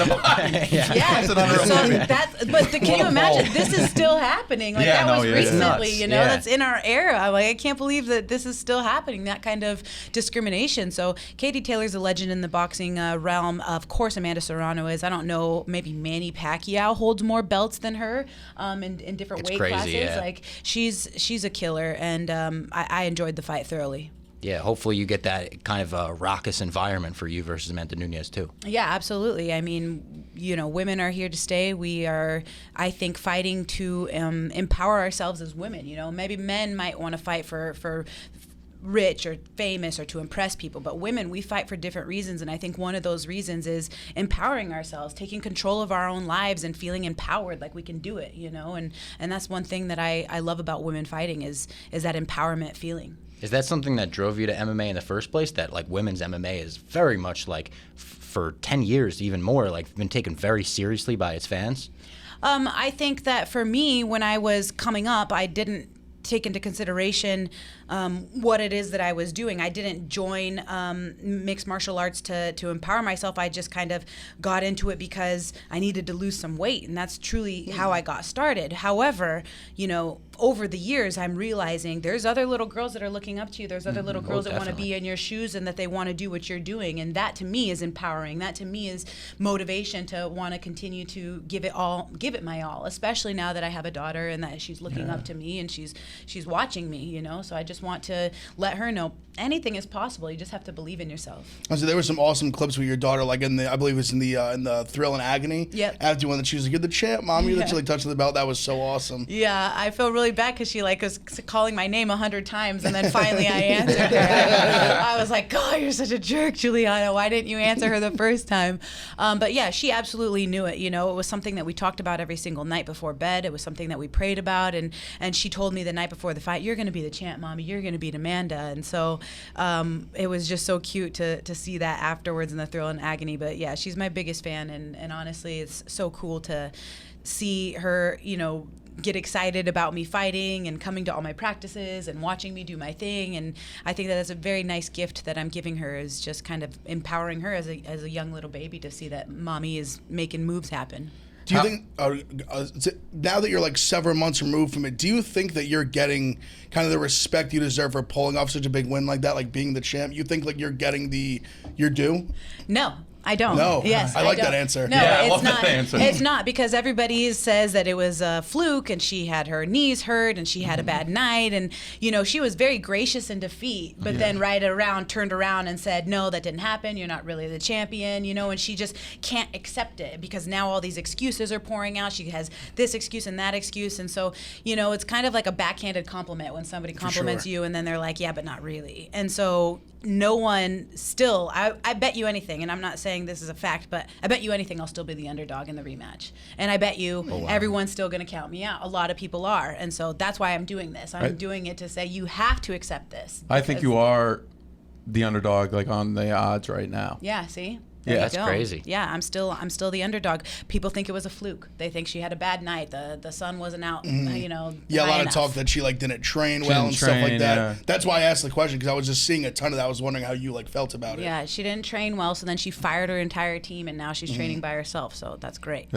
Can you imagine? This is still happening. Like that was recently. Nuts. That's in our era. I'm like, I can't believe that this is still happening. That kind of discrimination. So Katie Taylor's a legend in the boxing realm. Of course, Amanda Serrano is. I don't know. Maybe Manny Pacquiao holds more belts than her in different weight classes. Yeah. Like she's a killer, and I enjoyed the fight thoroughly. Yeah, hopefully you get that kind of raucous environment for you versus Amanda Nunes too. Yeah, absolutely. I mean, women are here to stay. We are, I think, fighting to empower ourselves as women. Maybe men might want to fight for rich or famous or to impress people, but women, we fight for different reasons, and I think one of those reasons is empowering ourselves, taking control of our own lives and feeling empowered like we can do it, and that's one thing that I love about women fighting is that empowerment feeling. Is that something that drove you to MMA in the first place? That like women's MMA is very much like for 10 years, even more, like been taken very seriously by its fans? I think that for me, when I was coming up, I didn't take into consideration what it is that I was doing. I didn't join mixed martial arts to empower myself. I just kind of got into it because I needed to lose some weight, and that's truly how I got started. However, over the years, I'm realizing there's other little girls that are looking up to you. There's other little girls that want to be in your shoes and that they want to do what you're doing. And that to me is empowering. That to me is motivation to want to continue to give it my all, especially now that I have a daughter and that she's looking up to me and she's watching me, So I just want to let her know anything is possible. You just have to believe in yourself. So there were some awesome clips with your daughter, like I believe it was in the Thrill and Agony. Yep. After you won, that she was like, "You're the champ, mom." You're literally touching the belt. That was so awesome. Yeah, I feel really bad because she was calling my name 100 times, and then finally I answered her. I was like, "God, you're such a jerk, Julianna. Why didn't you answer her the first time?" But yeah, she absolutely knew it. It was something that we talked about every single night before bed. It was something that we prayed about, and she told me the night before the fight, "You're going to be the champ, mommy. You're going to beat Amanda." And so it was just so cute to see that afterwards in the Thrill and Agony. But yeah, she's my biggest fan, and honestly, it's so cool to see her, get excited about me fighting and coming to all my practices and watching me do my thing. And I think that's a very nice gift that I'm giving her, is just kind of empowering her as a young little baby to see that mommy is making moves happen. Do you think, now that you're like several months removed from it, do you think that you're getting kind of the respect you deserve for pulling off such a big win like that, like being the champ? You think like you're getting your due? No. I don't. No. Yes, I like that answer. No, Yeah, it's I love not. that answer. It's not, because everybody says that it was a fluke and she had her knees hurt and she had a bad night, and she was very gracious in defeat, but then turned around and said, "No, that didn't happen. You're not really the champion," and she just can't accept it because now all these excuses are pouring out. She has this excuse and that excuse, and so it's kind of like a backhanded compliment when somebody compliments you and then they're like, "Yeah, but not really." And so no one still, I bet you anything, and I'm not saying this is a fact, but I bet you anything I'll still be the underdog in the rematch. And I bet you everyone's still going to count me out. A lot of people are. And so that's why I'm doing this. I'm doing it to say you have to accept this. I think you are the underdog, like on the odds right now. Yeah, see? Yeah, that's crazy. Yeah, I'm still the underdog. People think it was a fluke. They think she had a bad night. The sun wasn't out, Yeah, a lot high of talk that she didn't train well and stuff like that. Yeah. That's why I asked the question, because I was just seeing a ton of that. I was wondering how you felt about it. Yeah, she didn't train well, so then she fired her entire team, and now she's training by herself. So that's great.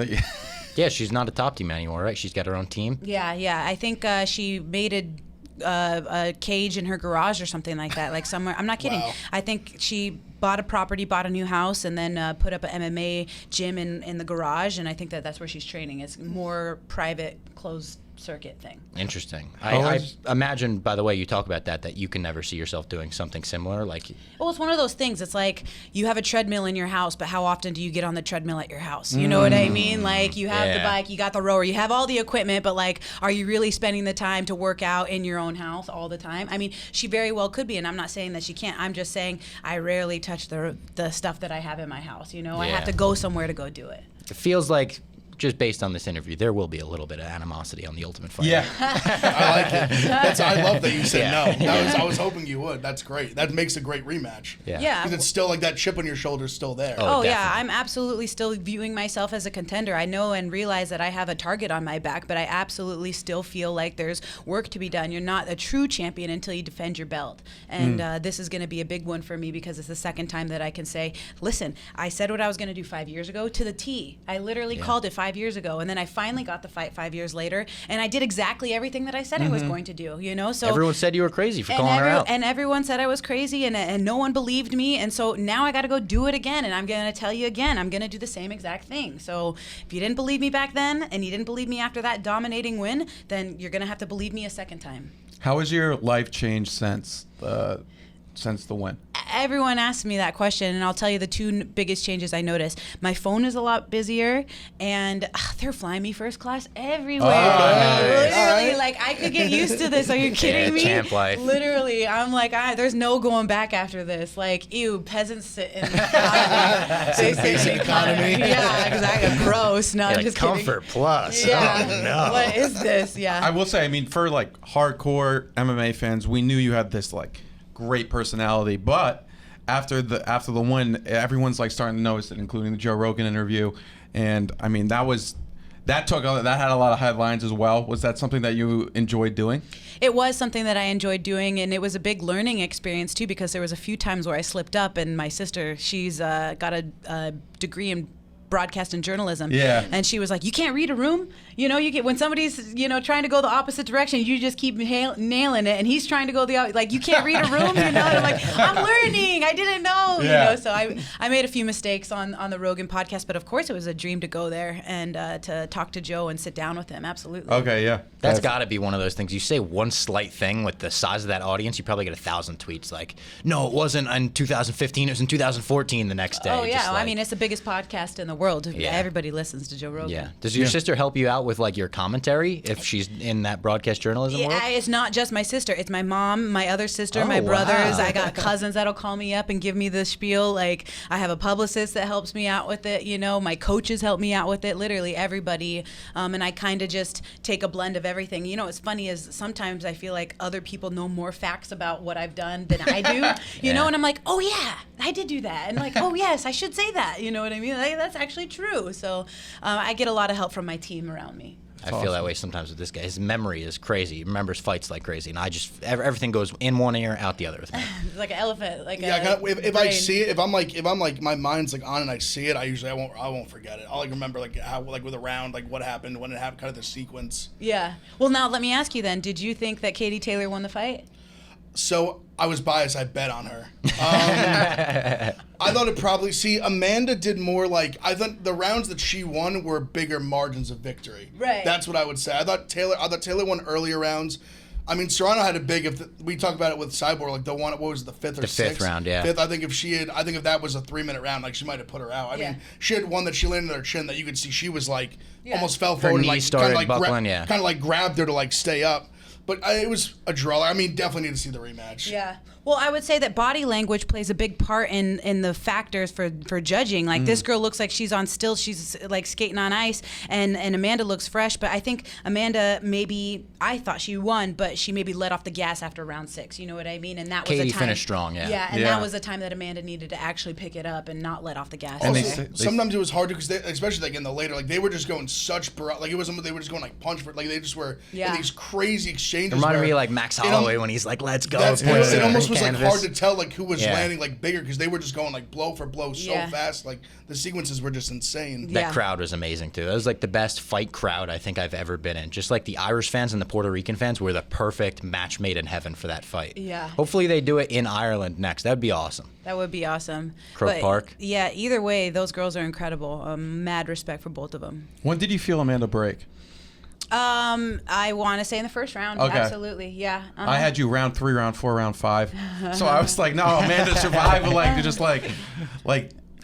Yeah, she's not a top team anymore, right? She's got her own team. Yeah. I think she made a cage in her garage or something like that, like somewhere. I'm not kidding. Wow. I think she bought a property, bought a new house, and then put up an MMA gym in the garage, and I think that's where she's training. It's more private, closed circuit thing. Interesting. I imagine, by the way you talk about that you can never see yourself doing something similar. Well, it's one of those things. It's like you have a treadmill in your house, but how often do you get on the treadmill at your house? You know what I mean? Like you have the bike, you got the rower, you have all the equipment, but are you really spending the time to work out in your own house all the time? I mean, she very well could be, and I'm not saying that she can't. I'm just saying I rarely touch the stuff that I have in my house. I have to go somewhere to go do it. It feels like just based on this interview, there will be a little bit of animosity on the Ultimate Fighter. Yeah. I like it. I love that you said Yeah. no. I was hoping you would. That's great. That makes a great rematch. Yeah. Because it's still like that chip on your shoulder is still there. Oh, yeah, definitely. I'm absolutely still viewing myself as a contender. I know and realize that I have a target on my back, but I absolutely still feel like there's work to be done. You're not a true champion until you defend your belt. And this is going to be a big one for me because it's the second time that I can say, listen, I said what I was going to do 5 years ago to the T. I literally called it 5 years ago, and then I finally got the fight 5 years later, and I did exactly everything that I said I was going to do, you know? So Everyone said you were crazy for calling her out. And everyone said I was crazy, and no one believed me, and so now I got to go do it again, and I'm going to tell you again, I'm going to do the same exact thing. So if you didn't believe me back then, and you didn't believe me after that dominating win, then you're going to have to believe me a second time. How has your life changed since the win? Everyone asks me that question, and I'll tell you the two biggest changes I noticed. My phone is a lot busier, and they're flying me first class everywhere. Literally, like, I could get used to this. Are you kidding me? Champ life. Literally, I'm like, there's no going back after this. Like, ew, peasants sit in the economy. They say economy. Yeah, exactly. Gross. No, I'm just Comfort kidding. Plus. Yeah. Oh, no. What is this? Yeah. I will say, I mean, for like hardcore MMA fans, we knew you had this like great personality, but after the win, everyone's like starting to notice it, including the Joe Rogan interview, and I mean that had a lot of headlines as well. Was that something that you enjoyed doing? It was something that I enjoyed doing, and it was a big learning experience too, because there was a few times where I slipped up, and my sister, she's got a degree in broadcast and journalism. Yeah. And she was like, you can't read a room. You know, you get when somebody's, trying to go the opposite direction, you just keep nailing it. And he's trying to go like, you can't read a room, And I'm like, I'm learning. I didn't know, So I made a few mistakes on the Rogan podcast, but of course it was a dream to go there and to talk to Joe and sit down with him. Absolutely. Okay, yeah. That's got to be one of those things. You say one slight thing with the size of that audience, you probably get 1,000 tweets like, no, it wasn't in 2015, it was in 2014 the next day. Oh, yeah. Just I mean, it's the biggest podcast in the world. Yeah. Everybody listens to Joe Rogan. Yeah. Does your sister help you out with like your commentary if she's in that broadcast journalism world? It's not just my sister. It's my mom, my other sister, Oh, my brothers. wow. I got cousins that'll call me up and give me the spiel. Like, I have a publicist that helps me out with it. My coaches help me out with it. Literally everybody. And I kind of just take a blend of everything. What's funny is sometimes I feel like other people know more facts about what I've done than I do. You know, and I'm like, oh yeah, I did do that. And like, oh yes, I should say that. You know what I mean? Like, that's actually true. So I get a lot of help from my team around me. I feel that way sometimes with this guy. His memory is crazy. He remembers fights like crazy, and I just everything goes in one ear, out the other with me. It's like an elephant. Like if I see it, if I'm like my mind's like on and I see it, I won't forget it. I'll like remember like how like with a round, like what happened, when it happened, kind of the sequence. Yeah. Well, now let me ask you then. Did you think that Katie Taylor won the fight? So I was biased. I bet on her. I thought it probably. See, Amanda did more like. I thought the rounds that she won were bigger margins of victory. Right. That's what I would say. I thought Taylor won earlier rounds. I mean, Serrano had a big. We talked about it with Cyborg, like the one. What was it, the fifth or sixth? Fifth round, yeah. Fifth. I think if that was a 3-minute round, like she might have put her out. I mean, she had one that she landed on her chin that you could see she was like almost fell forward and like started kind buckling, of like grabbed her to like stay up. But it was a draw. I mean, definitely need to see the rematch. Yeah. Well, I would say that body language plays a big part in the factors for judging. Like, this girl looks like she's on stilts. She's like skating on ice, and Amanda looks fresh. But I think Amanda I thought she won, but she maybe let off the gas after round 6. You know what I mean? And that was Katie a time, finished strong, yeah. Yeah, and that was the time that Amanda needed to actually pick it up and not let off the gas. And Sometimes it was hard because especially like in the later, like they were just going like it wasn't. They were just going like punch for like they just were in these crazy exchanges. It reminded me of like Max Holloway when he's like, "Let's go." It almost was like hard to tell like who was landing like bigger because they were just going like blow for blow so fast. Like the sequences were just insane. That crowd was amazing too. That was like the best fight crowd I think I've ever been in. Just like the Irish fans and the Puerto Rican fans were the perfect match made in heaven for that fight. Yeah. Hopefully they do it in Ireland next. That'd be awesome. That would be awesome. Croke Park. Yeah. Either way, those girls are incredible. Mad respect for both of them. When did you feel Amanda break? I want to say in the first round. Okay. Absolutely. Yeah. I had you round 3, round 4, round 5. So I was like, no, Amanda survived, but like just like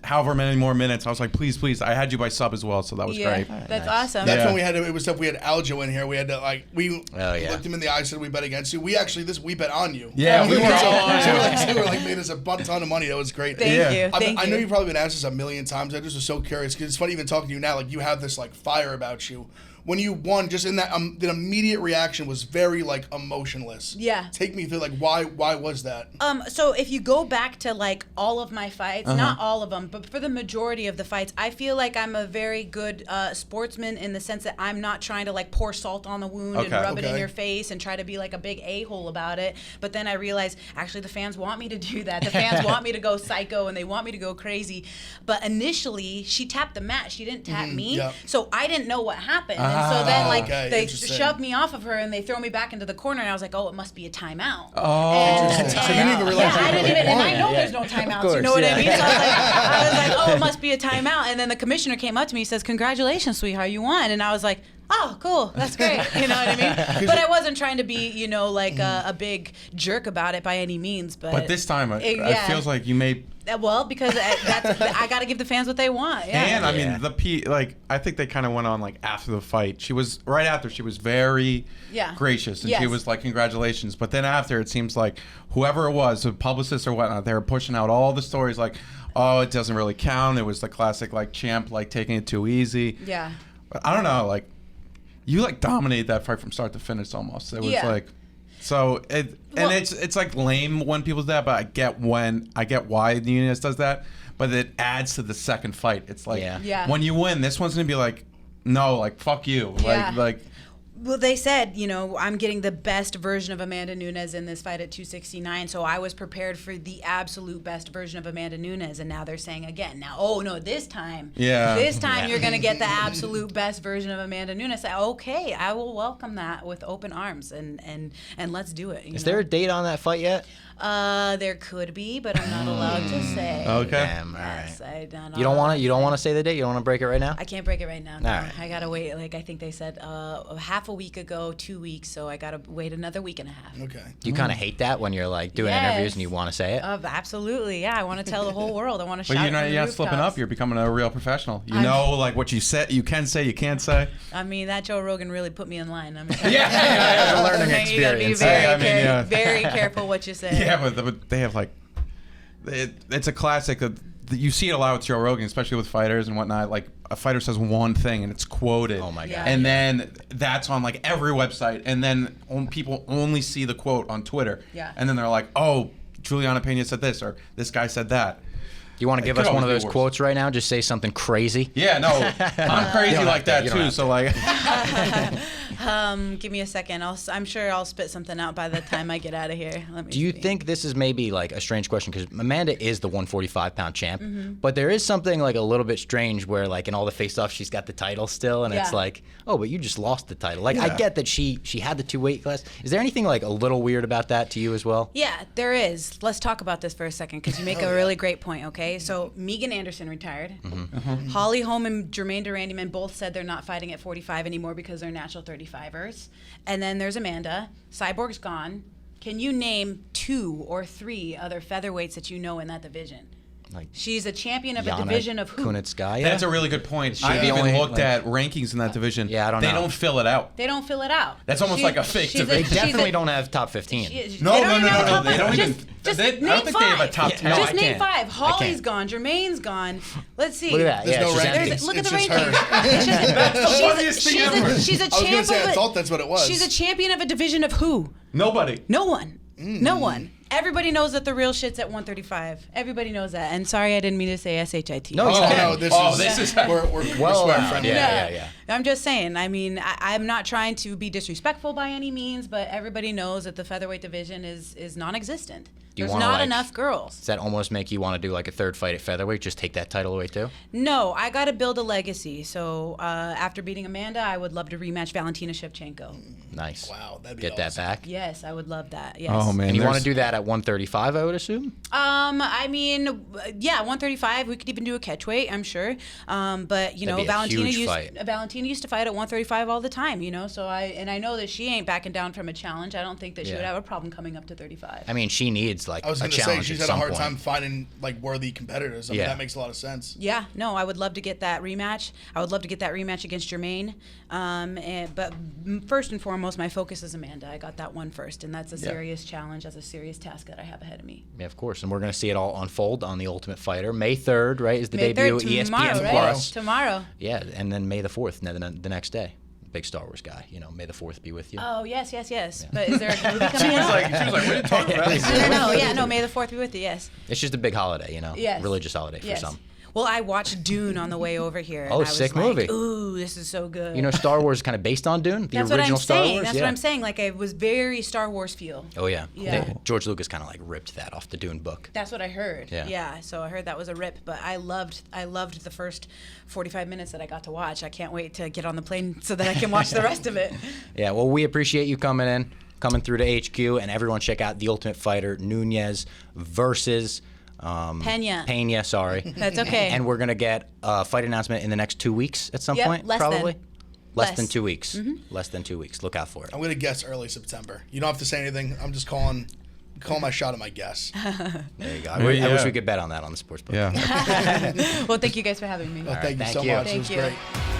however many more minutes. I was like, please, please. I had you by sub as well, so that was great. That's awesome. That's when we had to, it was tough. We had Aljo in here. We had to we yeah. looked him in the eye, said we bet against you. We actually we bet on you. Yeah, we were all on so we were like made us a ton of money. That was great. Thank you. I know you've probably been asked this a million times. I just was so curious because it's funny even talking to you now. Like you have this like fire about you. When you won, just in that, the immediate reaction was very like emotionless. Yeah. Take me through like why was that? So if you go back to like all of my fights, not all of them, but for the majority of the fights, I feel like I'm a very good sportsman in the sense that I'm not trying to like pour salt on the wound and rub it in your face and try to be like a big a-hole about it. But then I realized actually the fans want me to do that. The fans want me to go psycho and they want me to go crazy. But initially, she tapped the mat. She didn't tap me. Yep. So I didn't know what happened. And so then, like, they shoved me off of her and they throw me back into the corner, and I was like, "Oh, it must be a timeout." Interesting. So you didn't even realize. Yeah, I didn't even, and I know there's no timeouts. You know what I mean? So I was like, "Oh, it must be a timeout." And then the commissioner came up to me and says, "Congratulations, sweetheart, you won." And I was like, "Oh, cool, that's great." You know what I mean? But I wasn't trying to be, you know, like a big jerk about it by any means. But this time, it feels like you made. Well, because I got to give the fans what they want. Yeah. And I mean, I think they kind of went on like after the fight. She was right after. She was very gracious, and she was like, "Congratulations." But then after, it seems like whoever it was, the publicist or whatnot, they were pushing out all the stories like, "Oh, it doesn't really count." It was the classic like champ like taking it too easy. Yeah. But I don't know, like you like dominated that fight from start to finish almost. It was like. So it's like lame when people do that, but I get why Nunes does that, but it adds to the second fight. It's like when you win, this one's gonna be like, no, like fuck you, like. Well, they said, you know, I'm getting the best version of Amanda Nunes in this fight at 269, so I was prepared for the absolute best version of Amanda Nunes, and now they're saying again, this time you're going to get the absolute best version of Amanda Nunes. Okay, I will welcome that with open arms, and let's do it. Is there a date on that fight yet? There could be, but I'm not allowed to say. Okay. Damn, all Yes, right. I don't know. You don't want to say the date? You don't want to break it right now? I can't break it right now. No. All right. I gotta wait. Like I think they said half a week ago, 2 weeks. So I gotta wait another week and a half. Okay. Do you kind of hate that when you're like doing interviews and you want to say it? Absolutely. Yeah, I want to tell the whole world. I want to But shout. you're not slipping up. You're becoming a real professional. You know, like what you said, you can say, you can't say. I mean, that Joe Rogan really put me in line. It's a learning experience. You gotta be very careful what you say. Yeah, but they have like, it's a classic. You see it a lot with Joe Rogan, especially with fighters and whatnot. Like a fighter says one thing and it's quoted. Oh my God. And then that's on like every website. And then people only see the quote on Twitter. Yeah. And then they're like, oh, Julianna Pena said this or this guy said that. You want to give us one of those quotes right now? Just say something crazy. Yeah, no, I'm crazy like that too. So like, give me a second. I'm sure I'll spit something out by the time I get out of here. Do you think this is maybe like a strange question? Because Amanda is the 145-pound champ, but there is something like a little bit strange where like in all the face-offs she's got the title still, and it's like, oh, but you just lost the title. Like I get that she had the 2 weight class. Is there anything like a little weird about that to you as well? Yeah, there is. Let's talk about this for a second because you make a really great point. Okay. So Megan Anderson retired. Holly Holm and Jermaine Durandyman both said they're not fighting at 45 anymore because they're natural 35ers. And then there's Amanda. Cyborg's gone. Can you name 2 or 3 other featherweights that you know in that division? Like she's a champion of a division of who? Kunitskaya? That's a really good point. I even looked at rankings in that division. Yeah, I don't know. They don't fill it out. They don't fill it out. That's almost like a fake division. They definitely don't have top 15. No. They don't even. Just I name don't think they have a 5. top 10. Just name 5. Holly's gone. Jermaine's gone. Let's see. Look at that. There's no rankings. Look at It's the just rankings. her. That's the funniest thing ever. She's a I was gonna champion. say I thought that's what it was. She's a champion of a division of who? Nobody. No one. No one. Everybody knows that the real shit's at 135. Everybody knows that. And sorry, I didn't mean to say SHIT. No, this is we're swear friendly. Yeah. I'm just saying. I mean, I'm not trying to be disrespectful by any means, but everybody knows that the featherweight division is non-existent. There's not enough girls. Does that almost make you want to do like a third fight at featherweight? Just take that title away too? No, I got to build a legacy. So after beating Amanda, I would love to rematch Valentina Shevchenko. Nice. Wow, that'd be Get that awesome. back? Yes, I would love that. Yes. Oh man, And you want to do that at 135, I would assume? I mean, yeah, 135. We could even do a catchweight, I'm sure. But you know, Valentina used to fight at 135 all the time. You know, so I know that she ain't backing down from a challenge. I don't think that she would have a problem coming up to 35. I mean, she needs is like I was a going to say challenge she's at had a some hard point. time finding like worthy competitors. I mean, Yeah. that makes a lot of sense. Yeah, no, I would love to get that rematch. I would love to get that rematch against Jermaine. But first and foremost, my focus is Amanda. I got that one first, and that's a serious challenge. That's a serious task that I have ahead of me. Yeah, of course. And we're going to see it all unfold on The Ultimate Fighter. May 3rd, right, is the May debut 3rd, ESPN tomorrow, right? Plus. Tomorrow. Yeah, and then May the 4th, the next day. Big Star Wars guy. You know, May the 4th be with you. Oh, yes. But is there a movie coming out? She was like, what are you talking about? No, yeah, no, May the 4th be with you, yes. It's just a big holiday, you know, Yes. religious holiday for Yes. some. Well, I watched Dune on the way over here. And Oh, I was sick like, movie. Ooh, this is so good. You know, Star Wars is kind of based on Dune, the That's what original I'm Star saying. Wars. That's yeah. what I'm saying. Like, it was very Star Wars feel. Oh yeah. Yeah. George Lucas kind of like ripped that off the Dune book. That's what I heard. Yeah. So I heard that was a rip, but I loved the first 45 minutes that I got to watch. I can't wait to get on the plane so that I can watch the rest of it. Yeah. Well, we appreciate you coming through to HQ, and everyone check out The Ultimate Fighter Nunes versus Pena. Sorry. That's okay. And we're gonna get a fight announcement in the next 2 weeks at some Yep, point, less probably. than. Less than Less. 2 weeks. Less than 2 weeks. Look out for it. I'm going to guess early September. You don't have to say anything. I'm just calling my shot at my guess. There you go. I wish we could bet on that on the sports book. Yeah. Well, thank you guys for having me. Well, thank you thank so you. much. It was Thank you. great.